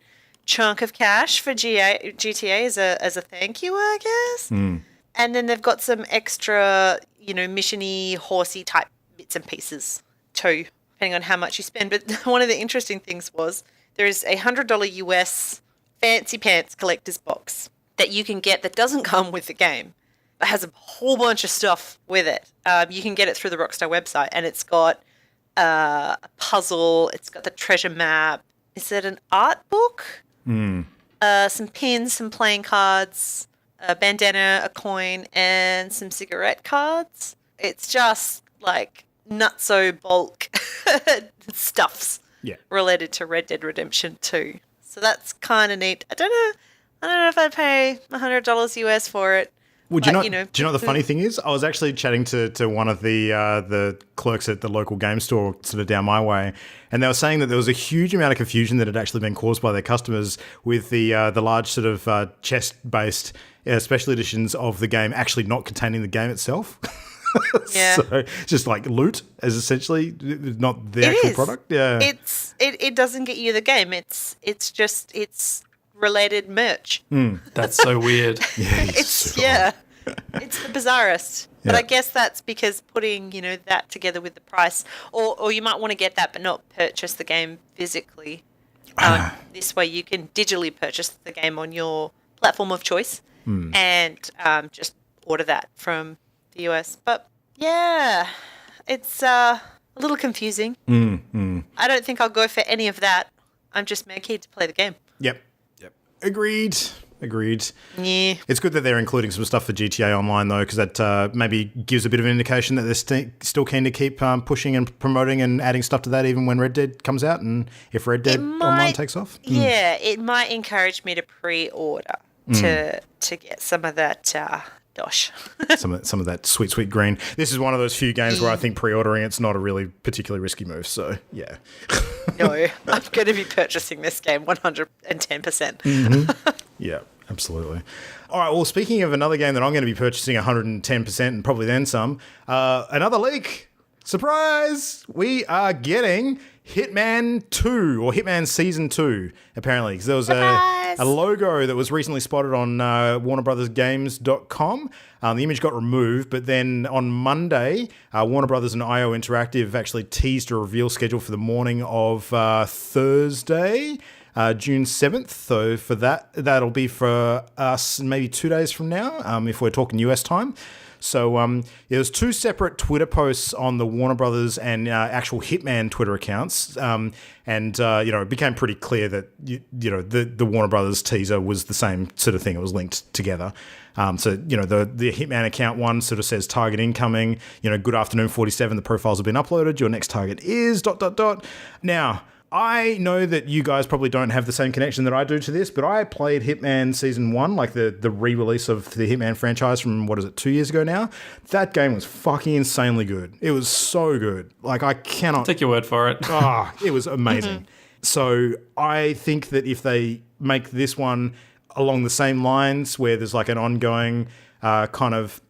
chunk of cash for GTA as a thank you, I guess. And then they've got some extra, mission-y, horsey type bits and pieces too, depending on how much you spend. But one of the interesting things was there is a $100 US fancy pants collector's box that you can get that doesn't come with the game. It has a whole bunch of stuff with it. You can get it through the Rockstar website, and it's got a puzzle. It's got the treasure map. Is it an art book? Some pins, some playing cards, a bandana, a coin, and some cigarette cards. It's just like nutso bulk stuffs related to Red Dead Redemption 2. So that's kind of neat. I don't know if I'd pay $100 US for it. Well, do you know what the funny thing is? I was actually chatting to one of the clerks at the local game store sort of down my way, and they were saying that there was a huge amount of confusion that had actually been caused by their customers with the large sort of chest-based special editions of the game actually not containing the game itself. Yeah. So just like loot as essentially not the actual product. Yeah. It doesn't get you the game. It's related merch. That's so weird. It's the bizarrest. But I guess that's because putting, that together with the price, or you might want to get that but not purchase the game physically. This way you can digitally purchase the game on your platform of choice and just order that from the US. But yeah, it's a little confusing. I don't think I'll go for any of that. I'm just mad keen to play the game. Yep. Agreed. Yeah. It's good that they're including some stuff for GTA Online, though, because that maybe gives a bit of an indication that they're still keen to keep pushing and promoting and adding stuff to that even when Red Dead comes out and if Red Dead Online takes off. Yeah, it might encourage me to pre-order to get some of that dosh. some of that sweet green. This is one of those few games where I think pre-ordering it's not a really particularly risky move, so yeah. No, I'm going to be purchasing this game 110%. Yeah, absolutely. All right, well, speaking of another game that I'm going to be purchasing 110% and probably then some, another leak. Surprise! We are getting Hitman 2 or Hitman Season 2, apparently. Because there was a logo that was recently spotted on WarnerBrothersGames.com. The image got removed, but then on Monday, Warner Brothers and IO Interactive actually teased a reveal schedule for the morning of Thursday, June 7th. So for that'll be for us maybe 2 days from now, if we're talking US time. So there's two separate Twitter posts on the Warner Brothers and actual Hitman Twitter accounts, and it became pretty clear that the Warner Brothers teaser was the same sort of thing. It was linked together. So the Hitman account one sort of says target incoming. Good afternoon 47. The profiles have been uploaded. Your next target is ... Now, I know that you guys probably don't have the same connection that I do to this, but I played Hitman Season 1, like the re-release of the Hitman franchise from, 2 years ago now? That game was fucking insanely good. It was so good. Like, I cannot... Take your word for it. It was amazing. So I think that if they make this one along the same lines, where there's like an ongoing kind of,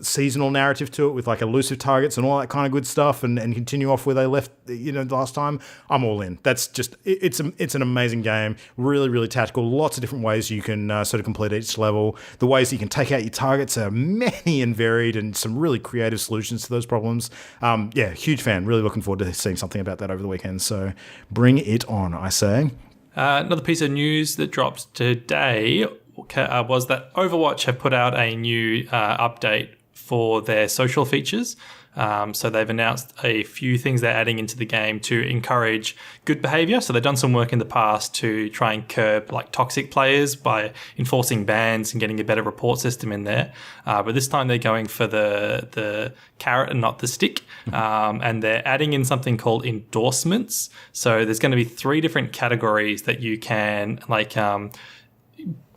seasonal narrative to it with like elusive targets and all that kind of good stuff, and continue off where they left, the last time, I'm all in. That's just, it's an amazing game. Really, really tactical. Lots of different ways you can sort of complete each level. The ways that you can take out your targets are many and varied, and some really creative solutions to those problems. Huge fan. Really looking forward to seeing something about that over the weekend. So bring it on, I say. Another piece of news that dropped today was that Overwatch have put out a new update for their social features. So they've announced a few things they're adding into the game to encourage good behavior. So they've done some work in the past to try and curb like toxic players by enforcing bans and getting a better report system in there. But this time they're going for the carrot and not the stick. And they're adding in something called endorsements. So there's going to be 3 different categories that you can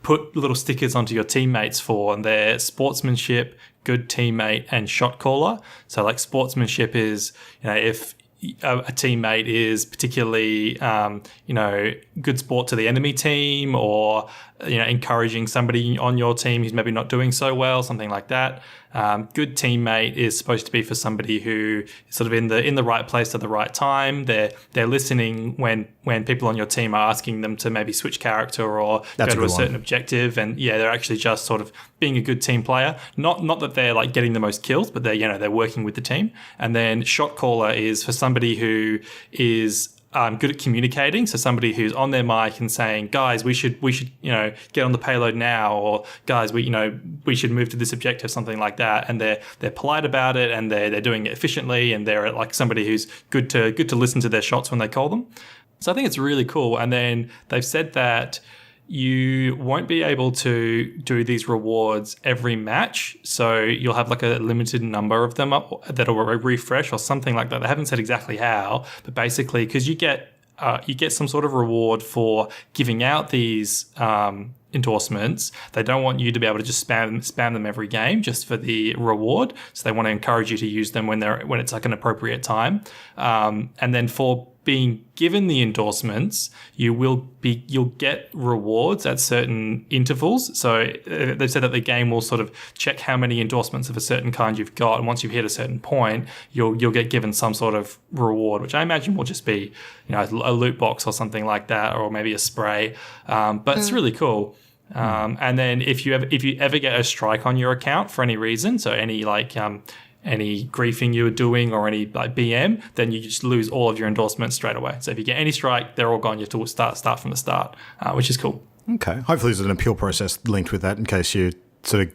put little stickers onto your teammates for, and they're sportsmanship, good teammate, and shot caller. So like sportsmanship is, if a teammate is particularly, good sport to the enemy team, or, encouraging somebody on your team who's maybe not doing so well, something like that. Good teammate is supposed to be for somebody who is sort of in the right place at the right time. They're listening when people on your team are asking them to maybe switch character or go to a certain objective, and they're actually just sort of being a good team player. Not that they're like getting the most kills, but they're working with the team. And then shot caller is for somebody who is good at communicating, so somebody who's on their mic and saying, "Guys, we should get on the payload now," or "Guys, we should move to this objective," something like that. And they're polite about it, and they're doing it efficiently, and they're like somebody who's good to listen to their shots when they call them. So I think it's really cool. And then they've said that you won't be able to do these rewards every match. So you'll have like a limited number of them up that'll refresh or something like that. They haven't said exactly how, but basically because you get some sort of reward for giving out these endorsements. They don't want you to be able to just spam them every game just for the reward. So they want to encourage you to use them when it's like an appropriate time. And then for being given the endorsements, you'll get rewards at certain intervals. So they've said that the game will sort of check how many endorsements of a certain kind you've got, and once you've hit a certain point, you'll get given some sort of reward, which I imagine will just be a loot box or something like that, or maybe a spray. But it's really cool. And then if you ever get a strike on your account for any reason, so any any griefing you were doing or any like BM, then you just lose all of your endorsements straight away. So if you get any strike, they're all gone. You have to start from the start, which is cool. Okay. Hopefully there's an appeal process linked with that in case you sort of...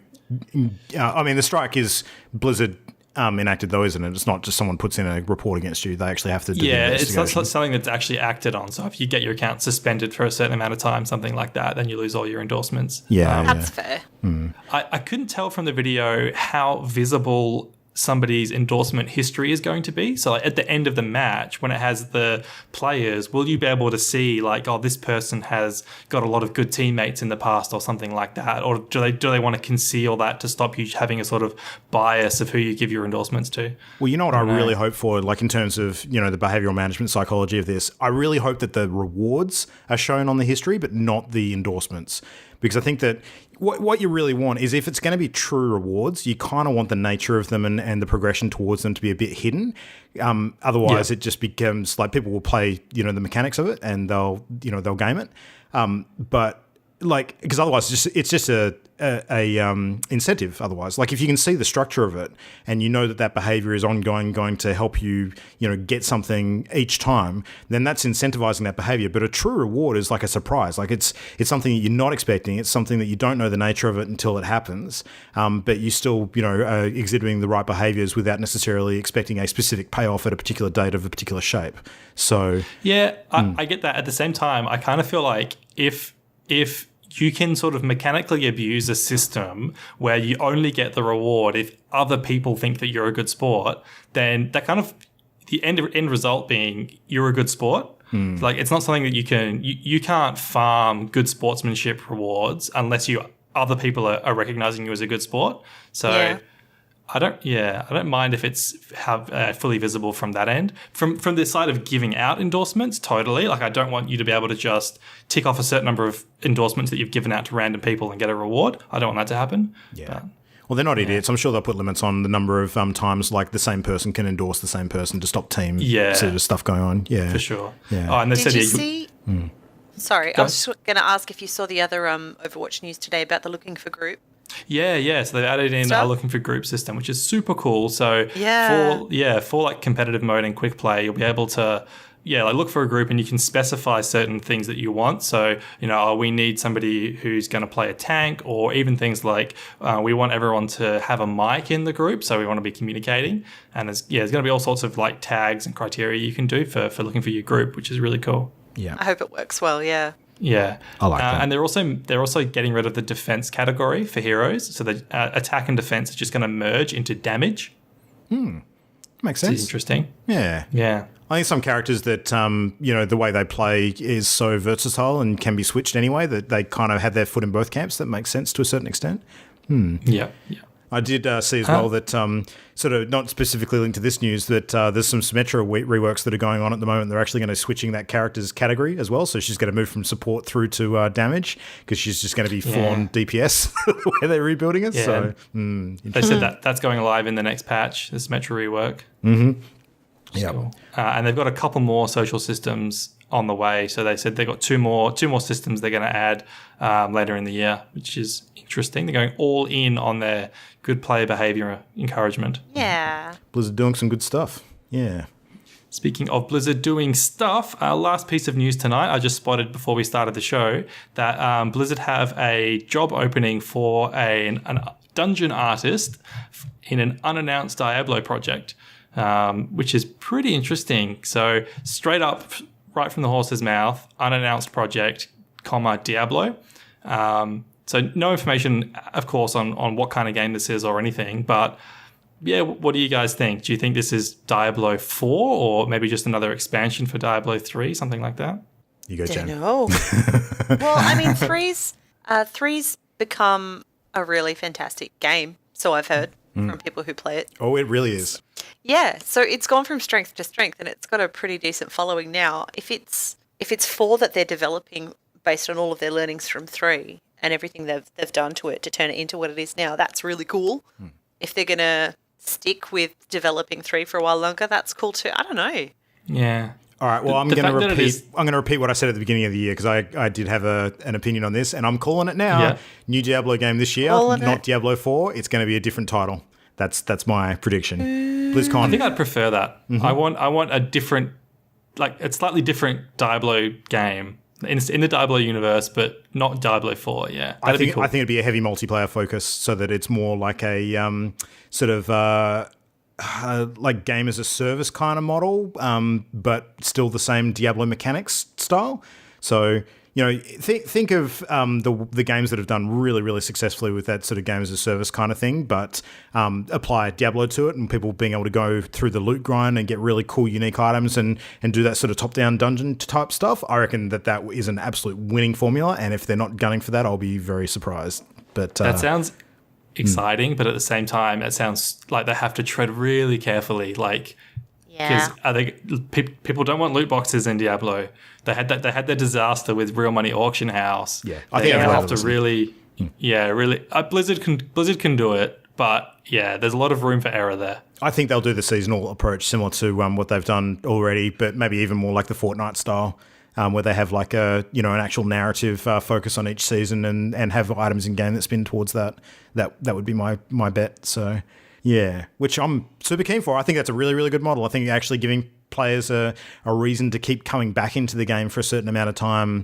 the strike is Blizzard enacted though, isn't it? It's not just someone puts in a report against you. They actually have to do the investigation. It's something that's actually acted on. So if you get your account suspended for a certain amount of time, something like that, then you lose all your endorsements. That's fair. I couldn't tell from the video how visible somebody's endorsement history is going to be. So like at the end of the match, when it has the players, will you be able to see like, oh, this person has got a lot of good teammates in the past or something like that? Or do they want to conceal that to stop you having a sort of bias of who you give your endorsements to? Well, you know what I really hope for, like in terms of, the behavioral management psychology of this, I really hope that the rewards are shown on the history, but not the endorsements. Because I think that what you really want is, if it's going to be true rewards, you kind of want the nature of them and the progression towards them to be a bit hidden. Otherwise, it just becomes like people will play, the mechanics of it and they'll game it. But like, because otherwise it's just a incentive. Otherwise, like if you can see the structure of it and you know that behavior is ongoing, going to help you, get something each time, then that's incentivizing that behavior. But a true reward is like a surprise. Like it's something that you're not expecting. It's something that you don't know the nature of it until it happens. But you still, are exhibiting the right behaviors without necessarily expecting a specific payoff at a particular date of a particular shape. So I get that. At the same time, I kind of feel like if you can sort of mechanically abuse a system where you only get the reward if other people think that you're a good sport, then that kind of the end result being you're a good sport. Like, it's not something that you can't farm good sportsmanship rewards unless other people are recognizing you as a good sport. So I don't mind if it's fully visible from that end. From the side of giving out endorsements, totally. Like, I don't want you to be able to just tick off a certain number of endorsements that you've given out to random people and get a reward. I don't want that to happen. Yeah. Well, they're not idiots. I'm sure they'll put limits on the number of times, like, the same person can endorse the same person to stop team sort of stuff going on. Yeah. For sure. Yeah. Oh, and they Did said you see... Sorry, I was just going to ask if you saw the other Overwatch news today about the looking for group. Yeah. So they've added in a looking for group system, which is super cool. So for like competitive mode and quick play, you'll be able to like look for a group and you can specify certain things that you want. So, we need somebody who's going to play a tank, or even things like we want everyone to have a mic in the group. So we want to be communicating. And there's going to be all sorts of like tags and criteria you can do for looking for your group, which is really cool. Yeah. I hope it works well, yeah. Yeah, I like that. And they're also getting rid of the defense category for heroes. So the attack and defense is just going to merge into damage. Makes sense. It's interesting. Yeah. Yeah. I think some characters that, the way they play is so versatile and can be switched anyway that they kind of have their foot in both camps. That makes sense to a certain extent. Yeah. I did see as well that, sort of not specifically linked to this news, that there's some Symmetra reworks that are going on at the moment. They're actually going to switching that character's category as well. So she's going to move from support through to damage, because she's just going to be full-on DPS where they're rebuilding it. Yeah. So They said that's going live in the next patch, the Symmetra rework. yeah. Cool. And they've got a couple more social systems on the way. So they said they've got two more systems they're going to add later in the year, which is interesting. They're going all in on their good player behavior encouragement. Yeah. Blizzard doing some good stuff. Yeah. Speaking of Blizzard doing stuff, last piece of news tonight, I just spotted before we started the show that Blizzard have a job opening for an dungeon artist in an unannounced Diablo project, which is pretty interesting. So straight up, right from the horse's mouth, unannounced project, Diablo. So no information, of course, on what kind of game this is or anything, but yeah, what do you guys think? Do you think this is Diablo 4 or maybe just another expansion for Diablo 3, something like that? You go, Jen. Don't know. Well, I mean, three's become a really fantastic game, so I've heard from people who play it. Oh, it really is. Yeah, so it's gone from strength to strength, and it's got a pretty decent following now. If it's 4 that they're developing based on all of their learnings from 3 and everything they've done to it to turn it into what it is now, that's really cool. If they're gonna stick with developing 3 for a while longer, that's cool too. I don't know. Yeah. All right. Well, I'm going to repeat what I said at the beginning of the year, because I did have an opinion on this, and I'm calling it now. Yeah. New Diablo game this year, not Diablo 4. It's going to be a different title. That's my prediction. BlizzCon. I think I'd prefer that. I want a different, like a slightly different Diablo game in the Diablo universe, but not Diablo 4. Yeah, I think cool. I think it'd be a heavy multiplayer focus, so that it's more like a sort of like game as a service kind of model, but still the same Diablo mechanics style. So think of the games that have done really, really successfully with that sort of game as a service kind of thing, but apply Diablo to it, and people being able to go through the loot grind and get really cool, unique items and do that sort of top-down dungeon type stuff. I reckon that is an absolute winning formula, and if they're not gunning for that, I'll be very surprised. But that sounds exciting, but at the same time, it sounds like they have to tread really carefully, like. Because people don't want loot boxes in Diablo. They had their disaster with Real Money Auction House. Yeah, I think they have to really. Blizzard can do it, but yeah, there's a lot of room for error there. I think they'll do the seasonal approach similar to what they've done already, but maybe even more like the Fortnite style, where they have like an actual narrative focus on each season and have items in game that spin towards that. That would be my bet. So. Yeah, which I'm super keen for. I think that's a really, really good model. I think actually giving players a reason to keep coming back into the game for a certain amount of time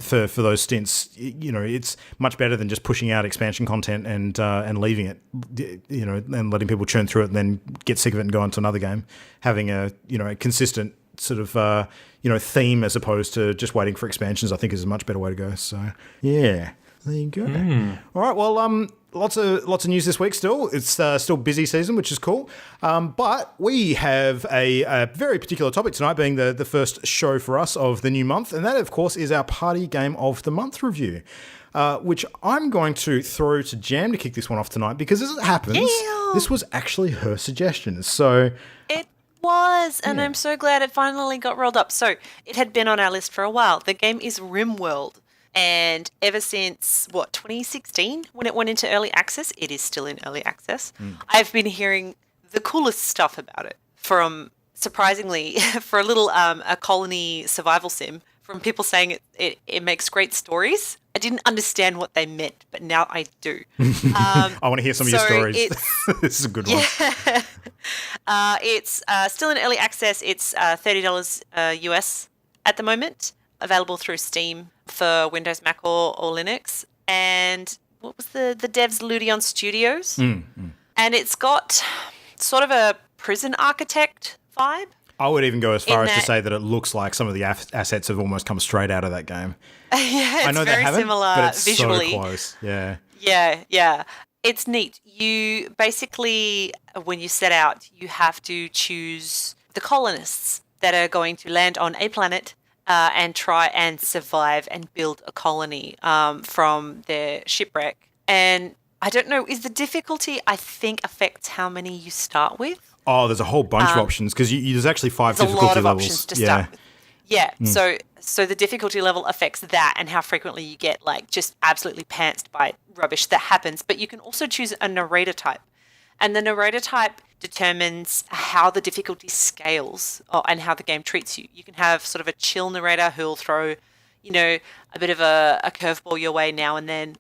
for those stints, it's much better than just pushing out expansion content and leaving it, and letting people churn through it and then get sick of it and go on to another game. Having a consistent sort of theme as opposed to just waiting for expansions, I think is a much better way to go. So yeah. There you go. All right. Well, lots of news this week. Still, it's still busy season, which is cool. But we have a very particular topic tonight, being the first show for us of the new month, and that, of course, is our Party Game of the Month review. Which I'm going to throw to Jam to kick this one off tonight, because as it happens, this was actually her suggestion. So It was, and I'm so glad it finally got rolled up. So it had been on our list for a while. The game is Rimworld, and ever since 2016, when it went into early access, it is still in early access. I've been hearing the coolest stuff about it from, surprisingly, for a little a colony survival sim, from people saying it makes great stories. I didn't understand what they meant, but now I do. I want to hear some of your stories. This is a good one. It's still in early access. It's $30 US at the moment, available through Steam for Windows, Mac, or Linux. And what was the devs? Ludion Studios. And it's got sort of a prison architect vibe. I would even go as far as to say that it looks like some of the assets have almost come straight out of that game. It's I know very they haven't, similar but it's visually. so close. Yeah. Yeah. It's neat. You basically, when you set out, you have to choose the colonists that are going to land on a planet and try and survive and build a colony from their shipwreck. And I don't know, is the difficulty, I think, affects how many you start with? Oh, there's a whole bunch of options, because there's actually 5 there's difficulty a lot of levels. Options to start with. Yeah, so the difficulty level affects that and how frequently you get just absolutely pantsed by rubbish that happens. But you can also choose a narrator type. And the narrator type determines how the difficulty scales and how the game treats you. You can have sort of a chill narrator who'll throw, a bit of a curveball your way now and then,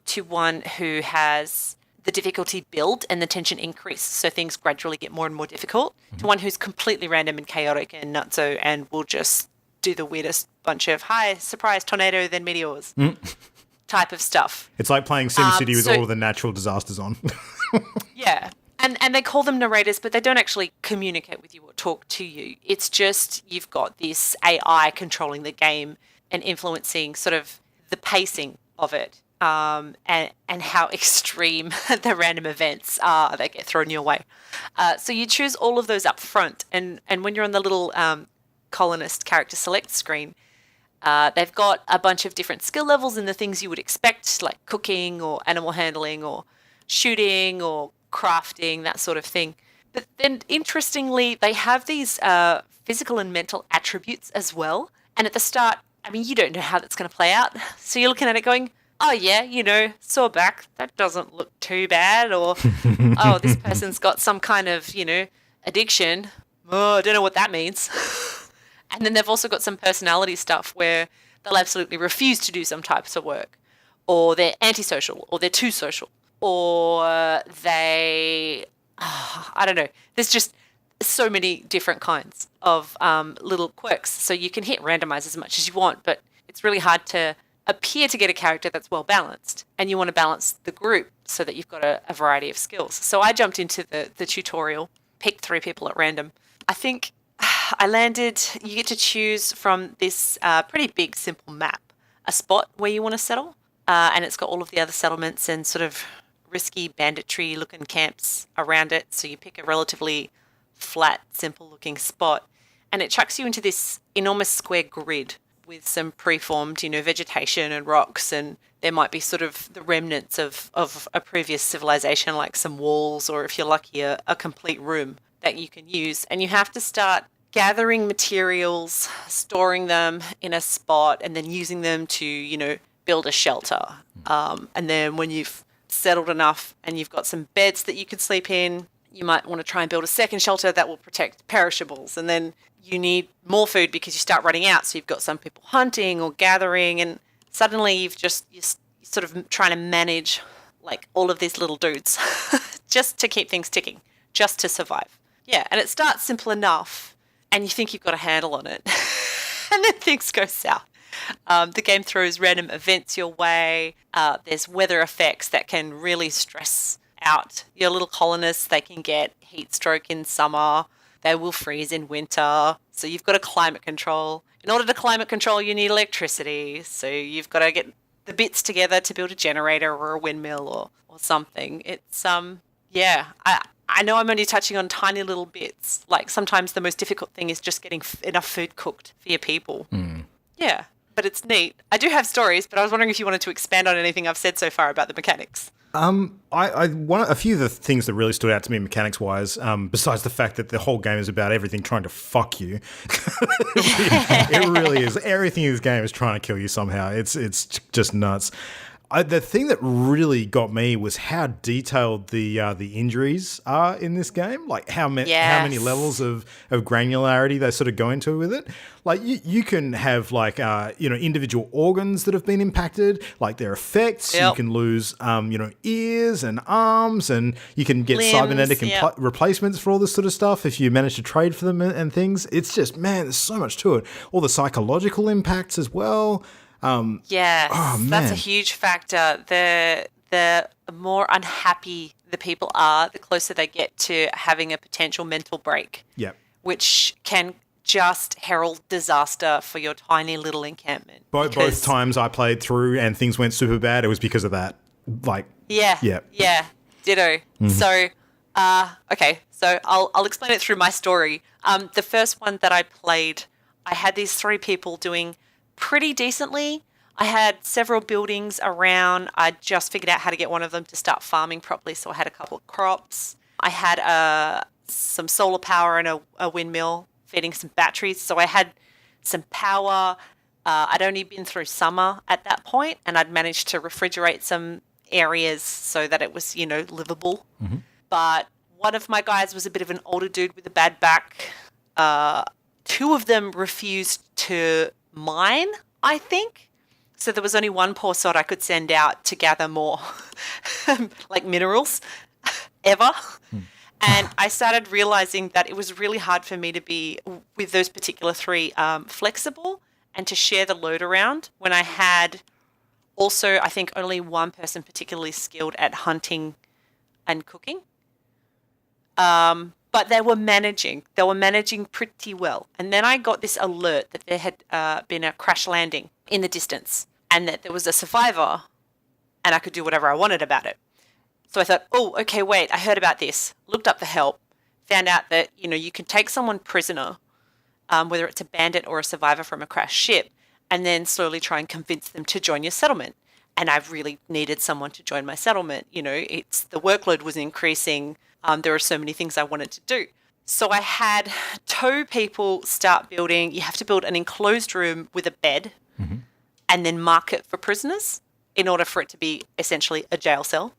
to one who has the difficulty build and the tension increase, so things gradually get more and more difficult, to one who's completely random and chaotic and nutso and will just do the weirdest bunch of hi, surprise, tornado, then meteors type of stuff. It's like playing SimCity with all of the natural disasters on. Yeah. And they call them narrators, but they don't actually communicate with you or talk to you. It's just you've got this AI controlling the game and influencing sort of the pacing of it. And how extreme the random events are that get thrown your way. So you choose all of those up front, and when you're on the little colonist character select screen, they've got a bunch of different skill levels and the things you would expect, like cooking or animal handling or shooting or crafting, that sort of thing. But then, interestingly, they have these physical and mental attributes as well. And at the start, you don't know how that's going to play out. So you're looking at it going, oh yeah, sore back, that doesn't look too bad. Or, oh, this person's got some kind of, addiction. Oh, I don't know what that means. And then they've also got some personality stuff where they'll absolutely refuse to do some types of work. Or they're antisocial, or they're too social. Or I don't know. There's just so many different kinds of little quirks. So you can hit randomize as much as you want, but it's really hard to appear to get a character that's well balanced, and you want to balance the group so that you've got a variety of skills. So I jumped into the tutorial, picked 3 people at random. I think I landed, you get to choose from this pretty big, simple map, a spot where you want to settle, and it's got all of the other settlements and sort of risky banditry looking camps around it. So you pick a relatively flat, simple looking spot, and it chucks you into this enormous square grid with some preformed, vegetation and rocks, and there might be sort of the remnants of a previous civilization, like some walls, or if you're lucky, a complete room that you can use. And you have to start gathering materials, storing them in a spot, and then using them to, build a shelter. And then when you've settled enough and you've got some beds that you could sleep in, you might want to try and build a second shelter that will protect perishables. And then you need more food because you start running out. So you've got some people hunting or gathering, and suddenly you're sort of trying to manage all of these little dudes just to keep things ticking, just to survive. Yeah, and it starts simple enough and you think you've got a handle on it. And then things go south. The game throws random events your way. There's weather effects that can really stress out your little colonists. They can get heat stroke in summer. They will freeze in winter. So you've got to climate control. In order to climate control, you need electricity. So you've got to get the bits together to build a generator or a windmill or something. It's I know I'm only touching on tiny little bits. Like sometimes the most difficult thing is just getting enough food cooked for your people. Yeah, but it's neat. I do have stories, but I was wondering if you wanted to expand on anything I've said so far about the mechanics. A few of the things that really stood out to me mechanics wise, besides the fact that the whole game is about everything trying to fuck you. It really is. Everything in this game is trying to kill you somehow. It's just nuts. The thing that really got me was how detailed the injuries are in this game. Like how many levels of granularity they sort of go into with it. Like you can have like individual organs that have been impacted, like their effects. Yep. You can lose ears and arms, and you can get limbs, cybernetic replacements for all this sort of stuff if you manage to trade for them and things. It's just, man, there's so much to it. All the psychological impacts as well. That's a huge factor. The more unhappy the people are, the closer they get to having a potential mental break. Yep. Which can just herald disaster for your tiny little encampment. Both times I played through and things went super bad, it was because of that. Ditto. Mm-hmm. So, okay, so I'll explain it through my story. The first one that I played, I had these 3 people doing pretty decently. I had several buildings around. I just figured out how to get one of them to start farming properly, so I had a couple of crops. I had some solar power and a windmill feeding some batteries, so I had some power. I'd only been through summer at that point, and I'd managed to refrigerate some areas so that it was, livable. Mm-hmm. But one of my guys was a bit of an older dude with a bad back. 2 of them refused to mine, I think. So there was only one poor sod I could send out to gather more like minerals ever. And I started realizing that it was really hard for me to be, with those particular 3, flexible and to share the load around when I had also, I think, only one person particularly skilled at hunting and cooking. But they were managing pretty well. And then I got this alert that there had been a crash landing in the distance and that there was a survivor and I could do whatever I wanted about it. So I thought, oh, okay, wait, I heard about this, looked up the help, found out that, you can take someone prisoner, whether it's a bandit or a survivor from a crashed ship, and then slowly try and convince them to join your settlement. And I really needed someone to join my settlement. The workload was increasing. There were so many things I wanted to do. So I had 2 people start building. You have to build an enclosed room with a bed and then mark it for prisoners in order for it to be essentially a jail cell.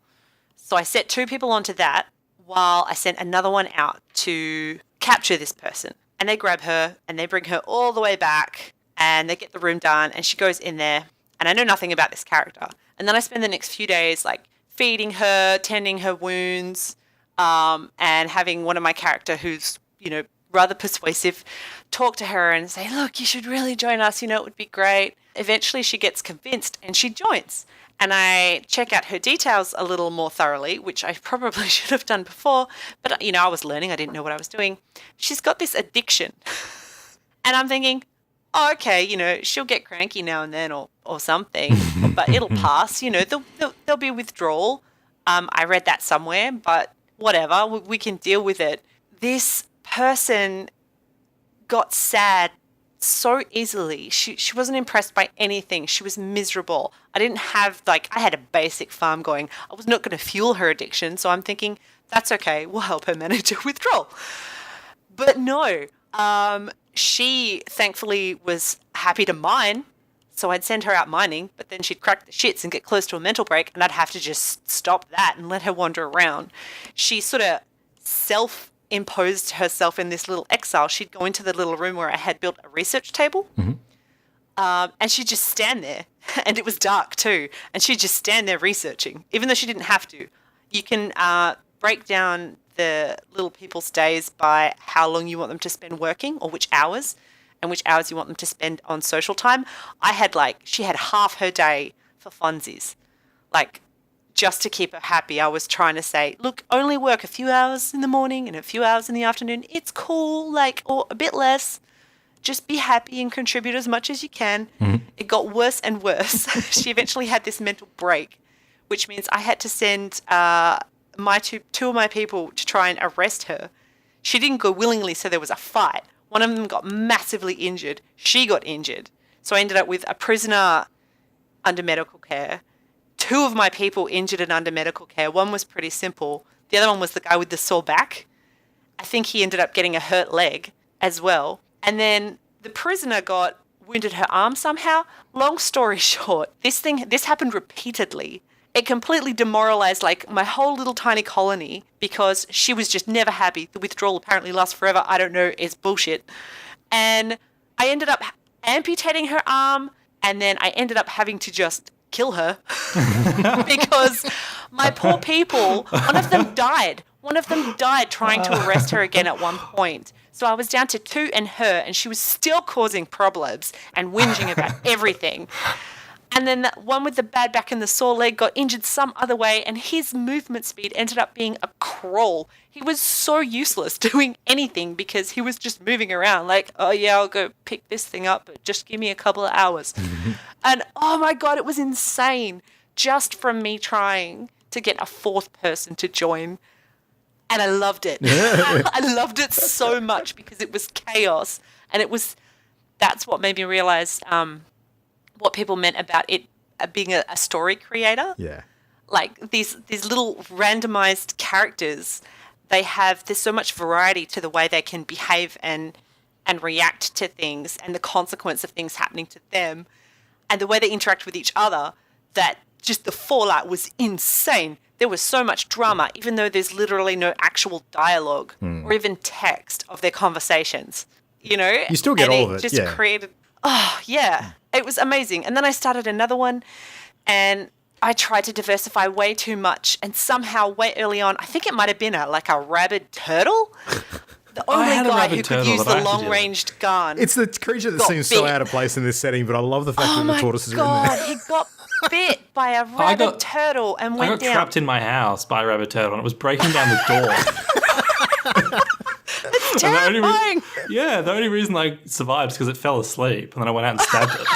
So I set 2 people onto that while I sent another one out to capture this person. And they grab her and they bring her all the way back and they get the room done and she goes in there. And I know nothing about this character. And then I spend the next few days feeding her, tending her wounds, and having one of my character who's, rather persuasive, talk to her and say, look, you should really join us. It would be great. Eventually she gets convinced and she joins. And I check out her details a little more thoroughly, which I probably should have done before. But, I was learning. I didn't know what I was doing. She's got this addiction. And I'm thinking, oh, okay, she'll get cranky now and then or something, but it'll pass. There'll be withdrawal. I read that somewhere, but whatever, we can deal with it. This person got sad so easily. She wasn't impressed by anything. She was miserable. I didn't have, I had a basic farm going. I was not going to fuel her addiction, so I'm thinking, that's okay, we'll help her manage her withdrawal. But no, she thankfully was happy to mine, so I'd send her out mining, but then she'd crack the shits and get close to a mental break, and I'd have to just stop that and let her wander around. She sort of self-imposed herself in this little exile. She'd go into the little room where I had built a research table, and she'd just stand there, and it was dark too, and she'd just stand there researching, even though she didn't have to. You can break down the little people's days by how long you want them to spend working or which hours, and which hours you want them to spend on social time. She had half her day for funsies. Just to keep her happy, I was trying to say, look, only work a few hours in the morning and a few hours in the afternoon. It's cool, or a bit less. just be happy and contribute as much as you can. It got worse and worse. She eventually had this mental break, which means I had to send two of my people to try and arrest her. She didn't go willingly, so there was a fight. One of them got massively injured. She got injured. So I ended up with a prisoner under medical care. Two of my people injured and under medical care. One was pretty simple. The other one was the guy with the sore back. I think he ended up getting a hurt leg as well. And then the prisoner wounded her arm somehow. Long story short, this happened repeatedly. It completely demoralized like my whole little tiny colony because she was just never happy. The withdrawal apparently lasts forever. I don't know. It's bullshit. And I ended up amputating her arm, and then I ended up having to just kill her because my poor people, one of them died. One of them died trying to arrest her again at one point. So I was down to two and her, and she was still causing problems and whinging about everything. And then that one with the bad back and the sore leg got injured some other way, and his movement speed ended up being a crawl. He was so useless doing anything because he was just moving around like, oh yeah, I'll go pick this thing up, but just give me a couple of hours. And oh my God, it was insane just from me trying to get a fourth person to join. And I loved it. I loved it so much because it was chaos. And that's what made me realize what people meant about it being a story creator. Yeah. Like these little randomized characters, there's so much variety to the way they can behave and react to things and the consequence of things happening to them and the way they interact with each other, that just the fallout was insane. There was so much drama, even though there's literally no actual dialogue or even text of their conversations. You know? You still get all of it, just created... Oh, yeah. It was amazing. And then I started another one, and I tried to diversify way too much. And somehow, way early on, I think it might have been a rabid turtle. The only guy who could use the long-ranged gun. It's the creature that seems so out of place in this setting, but I love the fact that the tortoises are in there. He got bit by a rabid turtle and went down. I got trapped in my house by a rabid turtle, and it was breaking down the door. It's terrifying. The only reason I survived is because it fell asleep, and then I went out and stabbed it.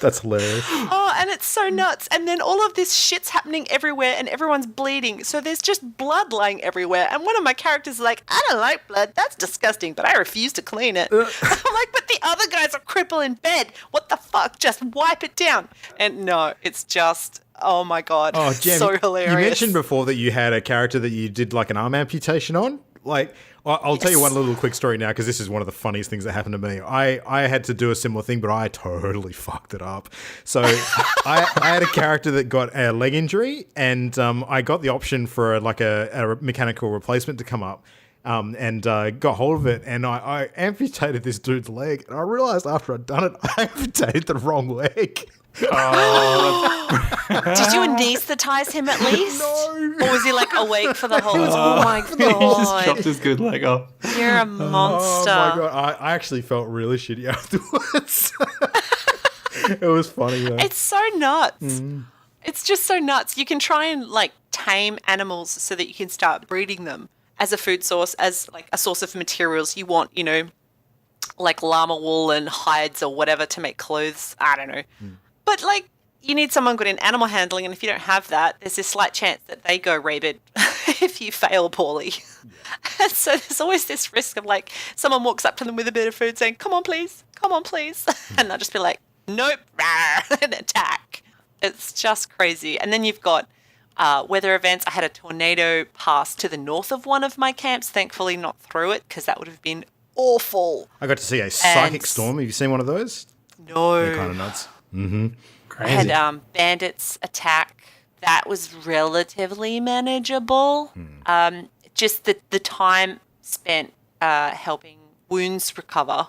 That's hilarious. Oh, and it's so nuts. And then all of this shit's happening everywhere, and everyone's bleeding. So there's just blood lying everywhere. And one of my characters is like, I don't like blood. That's disgusting, but I refuse to clean it. I'm like, but the other guys are crippled in bed. What the fuck? Just wipe it down. And no, it's just... Oh my God. Oh, Jem, so hilarious. You mentioned before that you had a character that you did like an arm amputation on. Like, I'll tell you one little quick story now because this is one of the funniest things that happened to me. I had to do a similar thing, but I totally fucked it up. So I had a character that got a leg injury, and I got the option for a mechanical replacement to come up. And got hold of it, and I amputated this dude's leg, and I realised after I'd done it, I amputated the wrong leg. Oh. Did you anaesthetize him at least? No. Or was he like awake for the whole... Oh my He just God. chopped his good leg off. You're a monster. Oh my God, I actually felt really shitty afterwards. It was funny though. It's so nuts. It's just so nuts. You can try and like tame animals so that you can start breeding them as a food source, as like a source of materials. You want, you know, like llama wool and hides or whatever to make clothes. I don't know. But like, you need someone good in animal handling, and if you don't have that, there's this slight chance that they go rabid if you fail poorly. And so there's always this risk of like someone walks up to them with a bit of food saying, come on please, and they'll just be like, nope, and attack. It's just crazy. And then you've got weather events. I had a tornado pass to the north of one of my camps, thankfully not through it, because that would have been awful. I got to see a psychic storm. Have you seen one of those? No. They're kind of nuts. Crazy. I had bandits attack. That was relatively manageable. Just the time spent helping wounds recover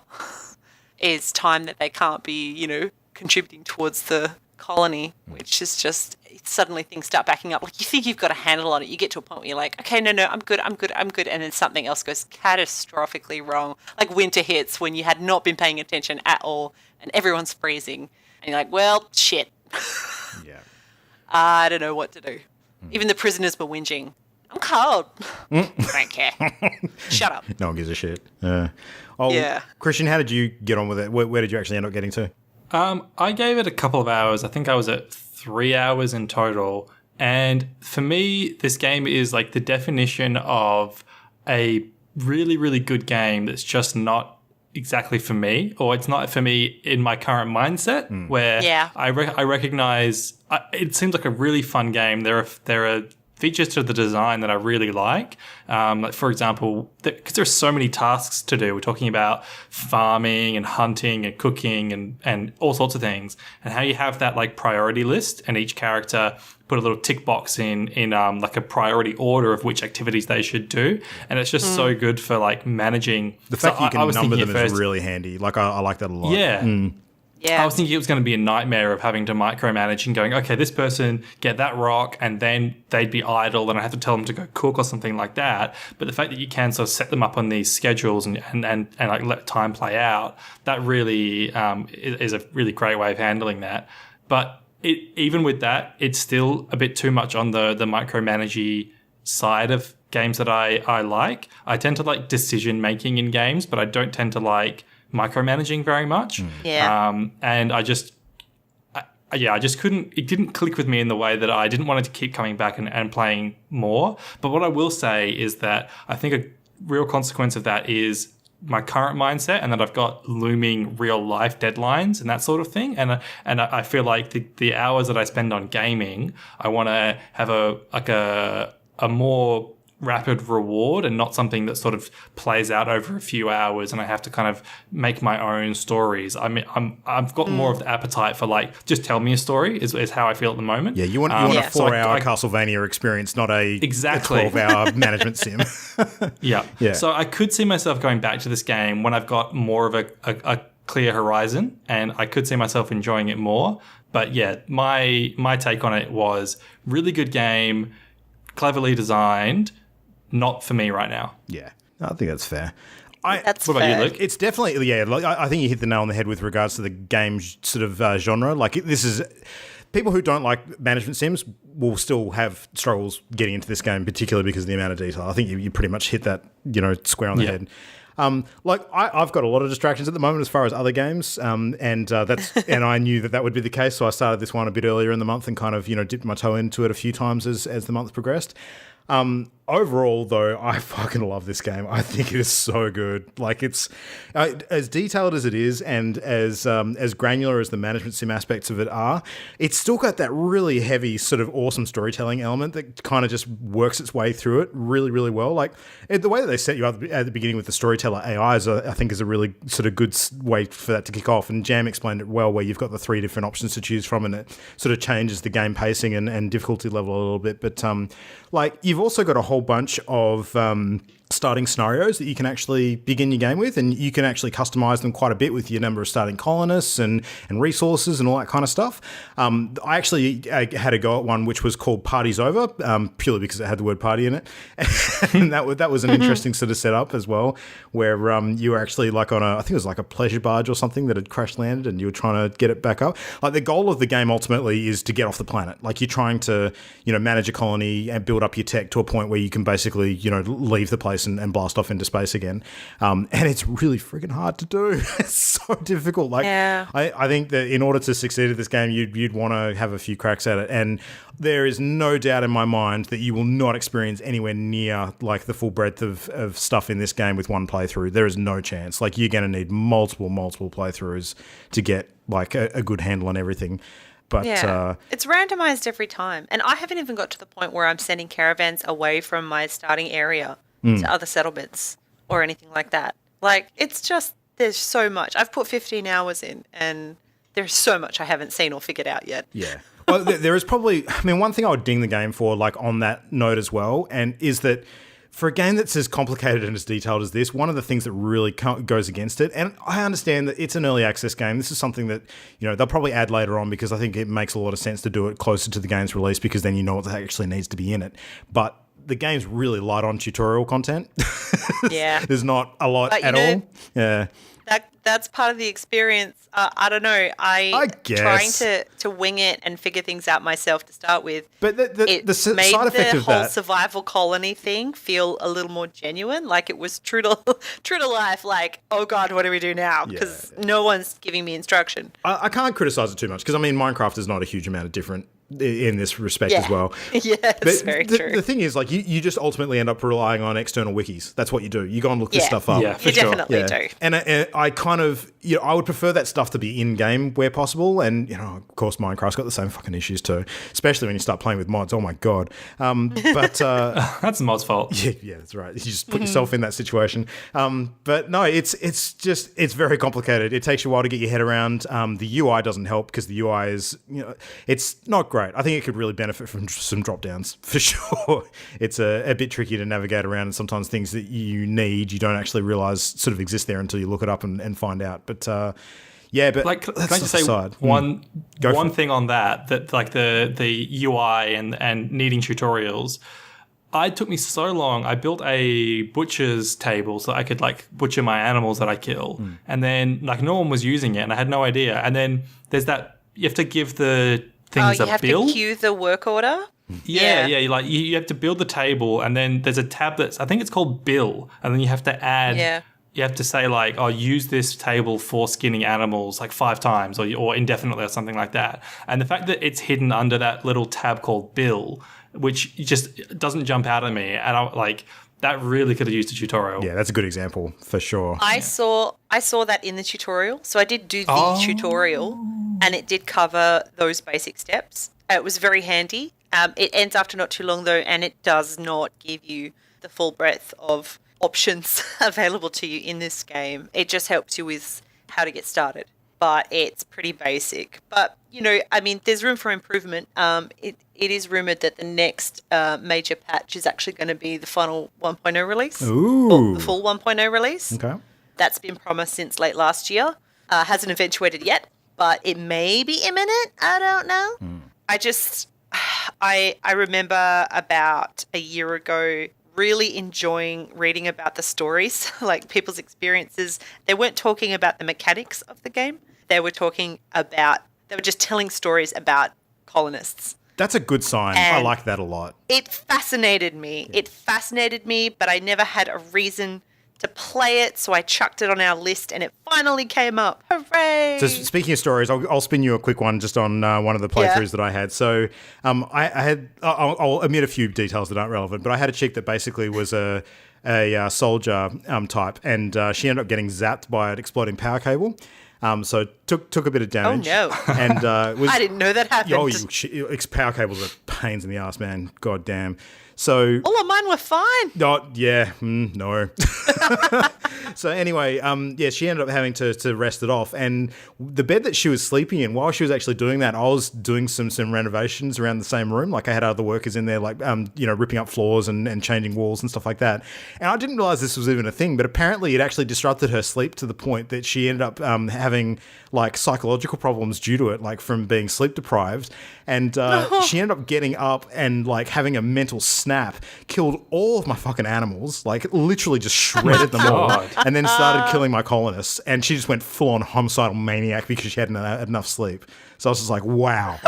is time that they can't be, you know, contributing towards the colony, which is just suddenly things start backing up. Like you think you've got a handle on it. You get to a point where you're like, okay, no, I'm good. And then something else goes catastrophically wrong. Like winter hits when you had not been paying attention at all and everyone's freezing. And you're like, well, shit. Yeah. I don't know what to do. Even the prisoners were whinging. I'm cold. Don't care. Shut up. No one gives a shit. Yeah. Christian, how did you get on with it? Where did you actually end up getting to? I gave it a couple of hours. I think I was at 3 hours in total. And for me, this game is like the definition of a really, really good game that's just not exactly for me, or it's not for me in my current mindset, where I recognize it seems like a really fun game. There are features to the design that I really like. Like for example, because there's so many tasks to do. We're talking about farming and hunting and cooking and all sorts of things, and how you have that like priority list, and each character put a little tick box in like a priority order of which activities they should do, and it's just so good for like managing. The fact that you can number them is really handy. Like I like that a lot. Yeah. Yeah. I was thinking it was going to be a nightmare of having to micromanage and going, okay, this person get that rock, and then they'd be idle, and I have to tell them to go cook or something like that. But the fact that you can sort of set them up on these schedules and like let time play out, that really is a really great way of handling that. But even with that, it's still a bit too much on the micromanagey side of games that I like. I tend to like decision making in games, but I don't tend to like micromanaging very much. Yeah. And I just couldn't, it didn't click with me in the way that I didn't want it to keep coming back and playing more. But what I will say is that I think a real consequence of that is my current mindset, and that I've got looming real life deadlines and that sort of thing. And I feel like the hours that I spend on gaming, I want to have a more rapid reward, and not something that sort of plays out over a few hours and I have to kind of make my own stories. I mean, I've got more of the appetite for like, just tell me a story is how I feel at the moment. Yeah, you want a 4-hour Castlevania experience, not a 12-hour management sim. Yeah. So I could see myself going back to this game when I've got more of a clear horizon, and I could see myself enjoying it more. But yeah, my take on it was really good game, cleverly designed, not for me right now. Yeah, I think that's fair. What about you, Luke? It's definitely, like, I think you hit the nail on the head with regards to the game sort of genre. Like, this is... People who don't like management sims will still have struggles getting into this game, particularly because of the amount of detail. I think you pretty much hit that, square on the head. Like I've got a lot of distractions at the moment as far as other games, and I knew that would be the case, so I started this one a bit earlier in the month and kind of dipped my toe into it a few times as the month progressed. Overall, though, I fucking love this game. I think it is so good. Like, it's as detailed as it is, and as granular as the management sim aspects of it are, it's still got that really heavy, sort of awesome storytelling element that kind of just works its way through it really, really well. Like, the way that they set you up at the beginning with the storyteller AI I think is a really sort of good way for that to kick off. And Jam explained it well, where you've got the 3 different options to choose from, and it sort of changes the game pacing and difficulty level a little bit. But like, you've also got a whole bunch of starting scenarios that you can actually begin your game with, and you can actually customize them quite a bit with your number of starting colonists and resources and all that kind of stuff. I actually had a go at one which was called Party's Over, purely because it had the word party in it. And that was an interesting sort of setup as well, where you were actually like on I think it was like a pleasure barge or something that had crash landed, and you were trying to get it back up. Like, the goal of the game ultimately is to get off the planet. Like, you're trying to, manage a colony and build up your tech to a point where you can basically, leave the place and blast off into space again. And it's really freaking hard to do. It's so difficult. Like, yeah. I think that in order to succeed at this game, you'd want to have a few cracks at it. And there is no doubt in my mind that you will not experience anywhere near like the full breadth of stuff in this game with one playthrough. There is no chance. Like, you're going to need multiple playthroughs to get like a good handle on everything. But it's randomized every time. And I haven't even got to the point where I'm sending caravans away from my starting area to other settlements or anything like that. Like, it's just, there's so much. I've put 15 hours in, and there's so much I haven't seen or figured out yet. Yeah. Well, there is probably, one thing I would ding the game for, like, on that note as well, and is that for a game that's as complicated and as detailed as this, one of the things that really goes against it, and I understand that it's an early access game. This is something that, they'll probably add later on, because I think it makes a lot of sense to do it closer to the game's release, because then you know what actually needs to be in it. But the game's really light on tutorial content. Yeah. There's not a lot But, at all. Yeah. That's part of the experience. I don't know. I guess. Trying to wing it and figure things out myself to start with. But the made side effect the of whole that... survival colony thing feel a little more genuine. Like it was true to life. Like, oh God, what do we do now? Because no one's giving me instruction. I can't criticize it too much because, I mean, Minecraft is not a huge amount of different in this respect as well. Yeah, it's very true. The thing is, like, you just ultimately end up relying on external wikis. That's what you do. You go and look this stuff up. Yeah, for you sure. definitely do. And I kind of, I would prefer that stuff to be in-game where possible. And, of course, Minecraft's got the same fucking issues too, especially when you start playing with mods. Oh, my God. But... That's the mod's fault. Yeah, that's right. You just put yourself in that situation. But no, it's very complicated. It takes you a while to get your head around. The UI doesn't help because the UI is, it's not great. I think it could really benefit from some drop downs for sure. It's a bit tricky to navigate around, and sometimes things that you need, you don't actually realize sort of exist there until you look it up and find out. But but like, can I just say one thing on that like the UI and needing tutorials. It took me so long. I built a butcher's table so I could like butcher my animals that I kill, and then like no one was using it, and I had no idea. And then there's that you have to give the things you a have bill. to queue the work order. Yeah. Like you have to build the table, and then there's a tab I think it's called bill, and then you have to add. Yeah. You have to say like, use this table for skinning animals like 5 times or indefinitely or something like that. And the fact that it's hidden under that little tab called bill, which just doesn't jump out at me, and I like that really could have used a tutorial. Yeah, that's a good example for sure. I saw that in the tutorial. So I did do the tutorial, and it did cover those basic steps. It was very handy. It ends after not too long though, and it does not give you the full breadth of options available to you in this game. It just helps you with how to get started, but it's pretty basic. But I mean, there's room for improvement. It is rumored that the next major patch is actually going to be the final 1.0 release. Ooh. Or the full 1.0 release. Okay. That's been promised since late last year. Hasn't eventuated yet, but it may be imminent. I don't know. I remember about a year ago really enjoying reading about the stories, like people's experiences. They weren't talking about the mechanics of the game. They were just telling stories about colonists. That's a good sign. And I like that a lot. It fascinated me. But I never had a reason to play it, so I chucked it on our list, and it finally came up. Hooray! So speaking of stories, I'll spin you a quick one just on one of the playthroughs that I had. So I'll omit a few details that aren't relevant, but I had a chick that basically was a soldier type, and she ended up getting zapped by an exploding power cable. So took a bit of damage. Oh no! And I didn't know that happened. Power cables are pains in the ass, man. God damn. So all of mine were fine. No. So anyway, she ended up having to rest it off, and the bed that she was sleeping in, while she was actually doing that, I was doing some renovations around the same room. Like I had other workers in there, like ripping up floors and changing walls and stuff like that. And I didn't realize this was even a thing, but apparently it actually disrupted her sleep to the point that she ended up having like psychological problems due to it, like from being sleep deprived. And she ended up getting up and like having a mental snap, killed all of my fucking animals, like literally just shredded them all, and then started killing my colonists. And she just went full on homicidal maniac because she hadn't had enough sleep. So I was just like, wow.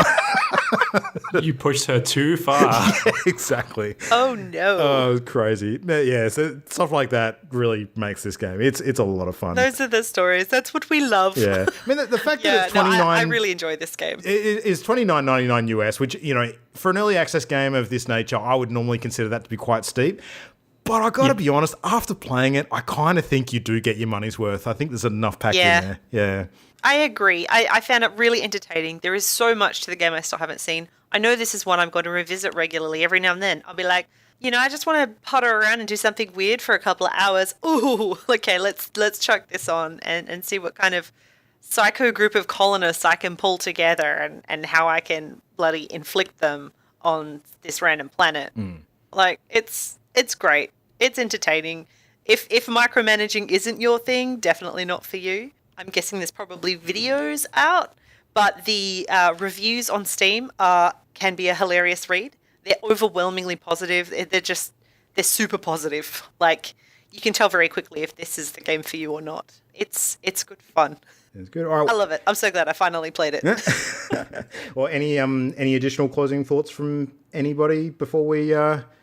You pushed her too far. Yeah, exactly. Oh no. Oh, crazy. Yeah, so stuff like that really makes this game. It's a lot of fun. Those are the stories. That's what we love. Yeah. I mean, the fact that it's $29... I really enjoy this game. It is $29.99 US, which, for an early access game of this nature, I would normally consider that to be quite steep. But I got to be honest, after playing it, I kind of think you do get your money's worth. I think there's enough packed in there. Yeah. I agree. I found it really entertaining. There is so much to the game I still haven't seen. I know this is one I'm going to revisit regularly every now and then. I'll be like, I just want to potter around and do something weird for a couple of hours. Ooh, okay, let's chuck this on and see what kind of psycho group of colonists I can pull together and how I can bloody inflict them on this random planet. Like, it's great. It's entertaining. If micromanaging isn't your thing, definitely not for you. I'm guessing there's probably videos out, but the reviews on Steam can be a hilarious read. they're overwhelmingly positive. They're super positive. Like, you can tell very quickly if this is the game for you or not. It's good fun. It's good. All right. I love it. I'm so glad I finally played it. Well, any additional closing thoughts from anybody before we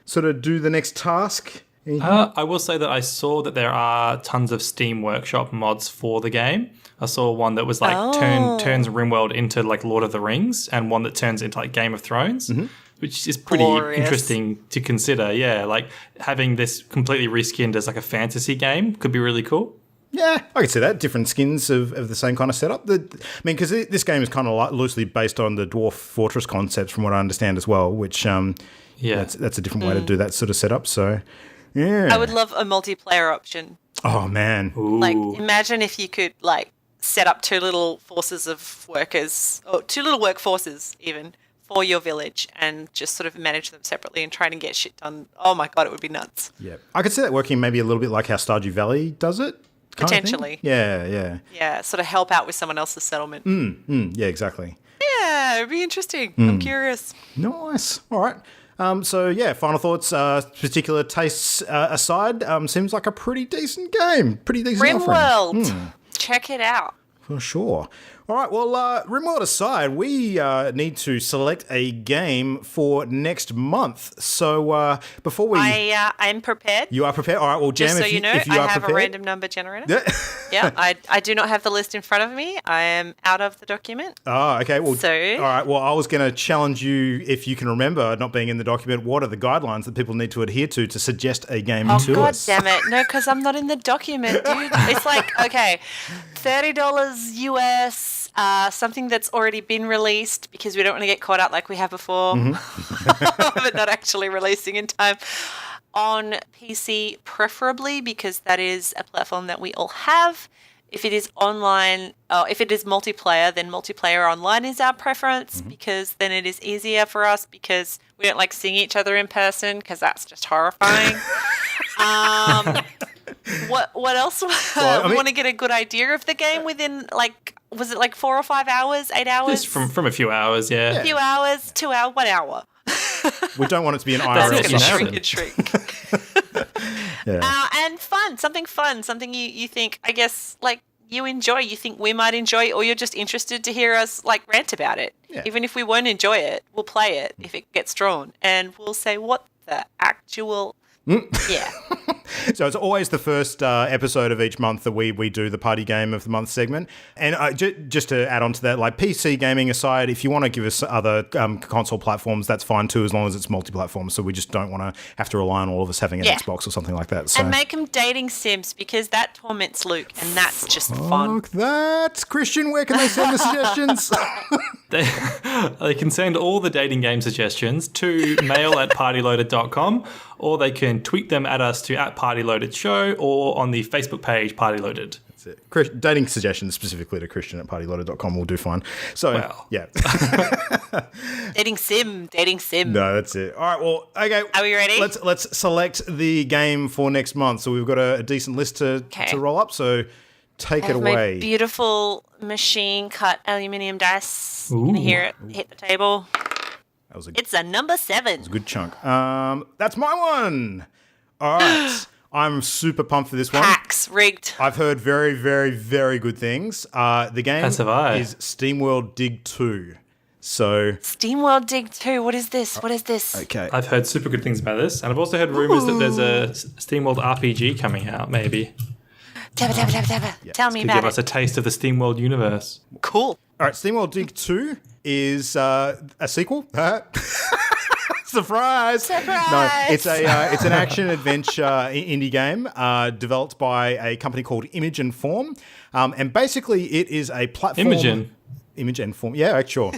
sort of do the next task? I will say that I saw that there are tons of Steam Workshop mods for the game. I saw one that was like turns Rimworld into like Lord of the Rings, and one that turns into like Game of Thrones, which is pretty interesting to consider. Yeah, like having this completely reskinned as like a fantasy game could be really cool. Yeah, I could see that. Different skins of the same kind of setup. Because this game is kind of like loosely based on the Dwarf Fortress concepts, from what I understand as well, which that's a different way to do that sort of setup. So, yeah. I would love a multiplayer option. Oh, man. Ooh. Like, imagine if you could, like, set up two little forces of workers, or two little workforces even, for your village and just sort of manage them separately and try and get shit done. Oh, my God, it would be nuts. Yeah. I could see that working maybe a little bit like how Stardew Valley does it. Potentially. Yeah. Yeah, sort of help out with someone else's settlement. Yeah, exactly. Yeah, it'd be interesting. I'm curious. Nice. All right. Final thoughts, particular tastes aside, seems like a pretty decent game. Pretty decent offering. Rimworld. Check it out. For sure. All right, well, Rimworld aside, we need to select a game for next month. So before we... I'm prepared. You are prepared? All right, well, Jam, Just so if you know, if you I are have prepared... a random number generator. Yeah, I do not have the list in front of me. I am out of the document. Oh, okay. Well, So- all right. Well, I was going to challenge you, if you can remember, not being in the document, what are the guidelines that people need to adhere to suggest a game Oh, to God us? damn it. No, because I'm not in the document, dude. It's like, okay, $30 US, something that's already been released because we don't want to get caught out like we have before, but not actually releasing in time. On PC, preferably, because that is a platform that we all have. If it is online, if it is multiplayer, then multiplayer online is our preference because then it is easier for us because we don't like seeing each other in person because that's just horrifying. What else? We want to get a good idea of the game within, like, was it like 4 or 5 hours, 8 hours? Just from a few hours, yeah. A few hours, 2 hours, 1 hour. We don't want it to be an That's IRL it, It's session. going to shrink and shrink. And fun, something you think, I guess, like, you enjoy, you think we might enjoy, or you're just interested to hear us, like, rant about it. Yeah. Even if we won't enjoy it, we'll play it if it gets drawn, and we'll say, what the actual... Yeah. So it's always the first episode of each month that we do the party game of the month segment. And just to add on to that, like PC gaming aside, if you want to give us other console platforms, that's fine too, as long as it's multi-platform. So we just don't want to have to rely on all of us having an Xbox or something like that. So. And make them dating sims because that torments Luke, and that's just fun. Fuck that. Christian, where can they send the suggestions? They can send all the dating game suggestions to mail@partyloaded.com, or they can tweet them at us to @partyloadedshow or on the Facebook page Partyloaded. That's it. Dating suggestions specifically to Christian@partyloaded.com will do fine. So, Well. yeah. Dating sim. No, that's it. All right, well, okay. Are we ready? Let's select the game for next month. So we've got a decent list to roll up, so take I it have away. my beautiful machine cut aluminium dice. You can hear it hit the table. That was a It's a number 7. good chunk. That's my one. All right. I'm super pumped for this one. Hacks rigged. I've heard very, very, very good things. The game As have I. is SteamWorld Dig 2. So, SteamWorld Dig 2. What is this? okay. I've heard super good things about this, and I've also heard rumors that there's a SteamWorld RPG coming out, maybe. Dabba. Tell me To about give it. us a taste of the SteamWorld universe. Cool. All right, SteamWorld Dig 2 is a sequel. Surprise! No, it's an action adventure indie game developed by a company called Image and Form, and basically it is a platform. Image and Form, yeah, sure.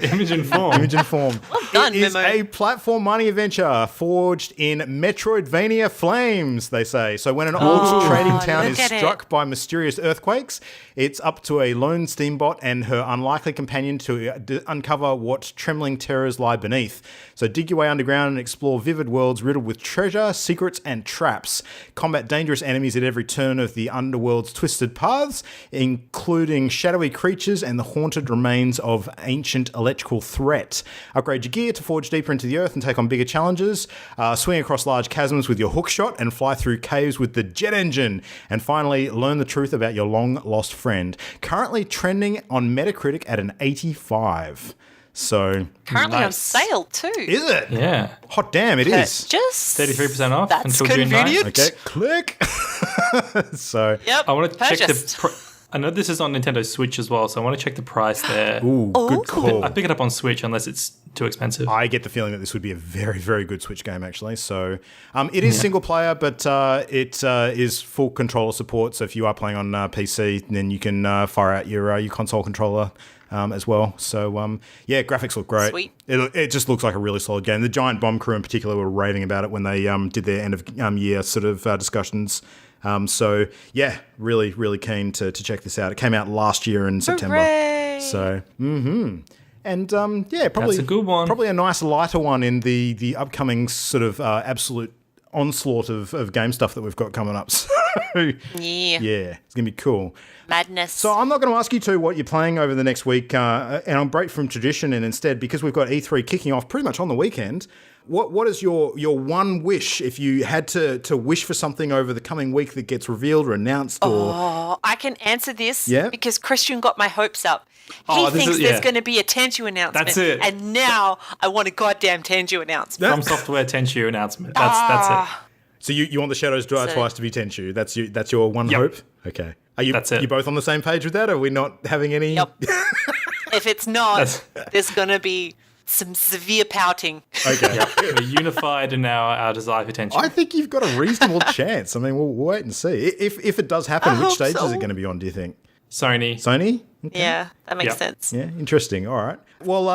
Image and Form. Image and Form. Well done, It is Memo. a platform mining adventure forged in Metroidvania flames, they say. So when an old trading town is look at it. struck by mysterious earthquakes, it's up to a lone steambot and her unlikely companion to uncover what trembling terrors lie beneath. So dig your way underground and explore vivid worlds riddled with treasure, secrets, and traps. Combat dangerous enemies at every turn of the underworld's twisted paths, including shadowy creatures and the haunted remains of ancient electrical threat. Upgrade your gear to forge deeper into the earth and take on bigger challenges. Swing across large chasms with your hook shot and fly through caves with the jet engine. And finally, learn the truth about your long-lost friend. Currently trending on Metacritic at an 85. So Currently on sale too. Is it? Yeah. Hot damn, it is. Just 33% off that's until June 9th. Okay, click. So Yep. I want to check purchased. I know this is on Nintendo Switch as well, so I want to check the price there. ooh, good call. I pick it up on Switch unless it's too expensive. I get the feeling that this would be a very, very good Switch game, actually. So it is single player, but it is full controller support. So if you are playing on PC, then you can fire out your console controller as well. So graphics look great. Sweet. It just looks like a really solid game. The Giant Bomb crew in particular were raving about it when they did their end of year sort of discussions. Really, really keen to check this out. It came out last year in September. Hooray! So, And probably That's a good one. Probably a nice lighter one in the upcoming sort of absolute onslaught of game stuff that we've got coming up. So yeah, it's gonna be cool. Madness. So I'm not going to ask you two what you're playing over the next week, and I'll break from tradition, and instead, because we've got E3 kicking off pretty much on the weekend, what is your one wish if you had to wish for something over the coming week that gets revealed or announced? Or I can answer this Yeah? because Christian got my hopes up. He thinks there's going to be a Tenchu announcement. That's it. And now I want a goddamn Tenchu announcement. From Software Tenchu announcement. That's it. So you want the Shadows Die Twice to be Tenchu? That's your one hope? Okay. Are you That's it. You both on the same page with that? Or are we not having any? Yep. If it's not, there's going to be some severe pouting. Okay. We're unified in our desire for Tenchu. I think you've got a reasonable chance. I mean, we'll wait and see. If it does happen, which stage is it going to be on, do you think? Sony. Sony? Okay. Yeah, that makes sense. Yeah, interesting. All right. Well,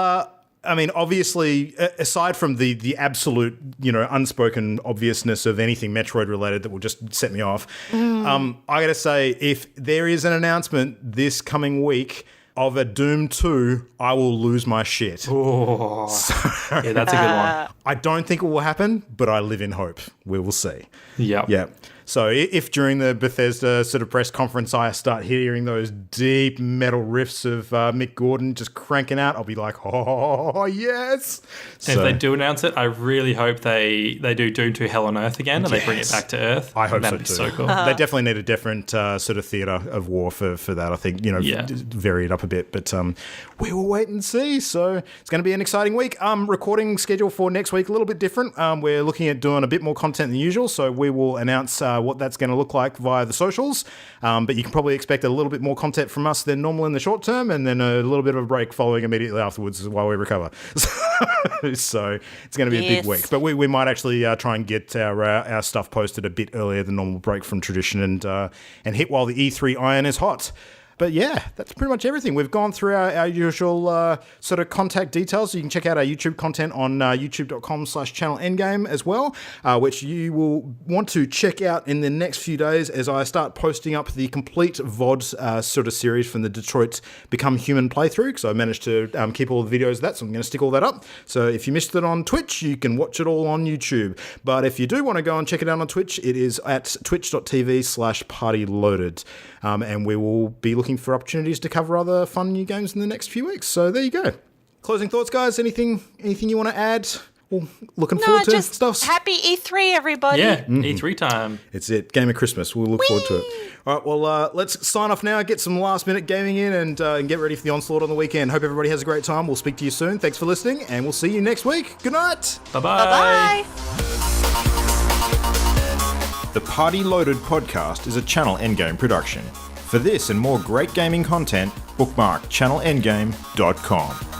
I mean, obviously, aside from the absolute, unspoken obviousness of anything Metroid related that will just set me off, I got to say, if there is an announcement this coming week of a Doom 2, I will lose my shit. Oh, yeah, that's a good one. I don't think it will happen, but I live in hope. We will see. Yep. Yeah. So if during the Bethesda sort of press conference I start hearing those deep metal riffs of Mick Gordon just cranking out, I'll be like, oh, yes. And if they do announce it, I really hope they do Doom 2 Hell on Earth again and they bring it back to Earth. I hope That'd be so too. so cool. They definitely need a different sort of theatre of war for that. I think, vary it up a bit. But we will wait and see. So it's going to be an exciting week. Recording schedule for next week, a little bit different. We're looking at doing a bit more content than usual. So we will announce what that's going to look like via the socials. But you can probably expect a little bit more content from us than normal in the short term, and then a little bit of a break following immediately afterwards while we recover. So it's going to be a big week. But we might actually try and get our stuff posted a bit earlier than normal, break from tradition, and hit while the E3 iron is hot. But yeah, that's pretty much everything. We've gone through our usual sort of contact details. So you can check out our YouTube content on youtube.com/channelendgame as well, which you will want to check out in the next few days as I start posting up the complete VOD sort of series from the Detroit Become Human playthrough, because I managed to keep all the videos of that, so I'm going to stick all that up. So if you missed it on Twitch, you can watch it all on YouTube. But if you do want to go and check it out on Twitch, it is at twitch.tv/partyloaded. And we will be looking for opportunities to cover other fun new games in the next few weeks. So there you go. Closing thoughts, guys? Anything you want to add? Or looking forward to stuff? Happy E3, everybody. Yeah, E3 time. It's it. Game of Christmas. We'll look forward to it. All right, well, let's sign off now, get some last-minute gaming in, and get ready for the onslaught on the weekend. Hope everybody has a great time. We'll speak to you soon. Thanks for listening, and we'll see you next week. Good night. Bye-bye. Bye-bye. The Party Loaded podcast is a Channel Endgame production. For this and more great gaming content, bookmark channelendgame.com.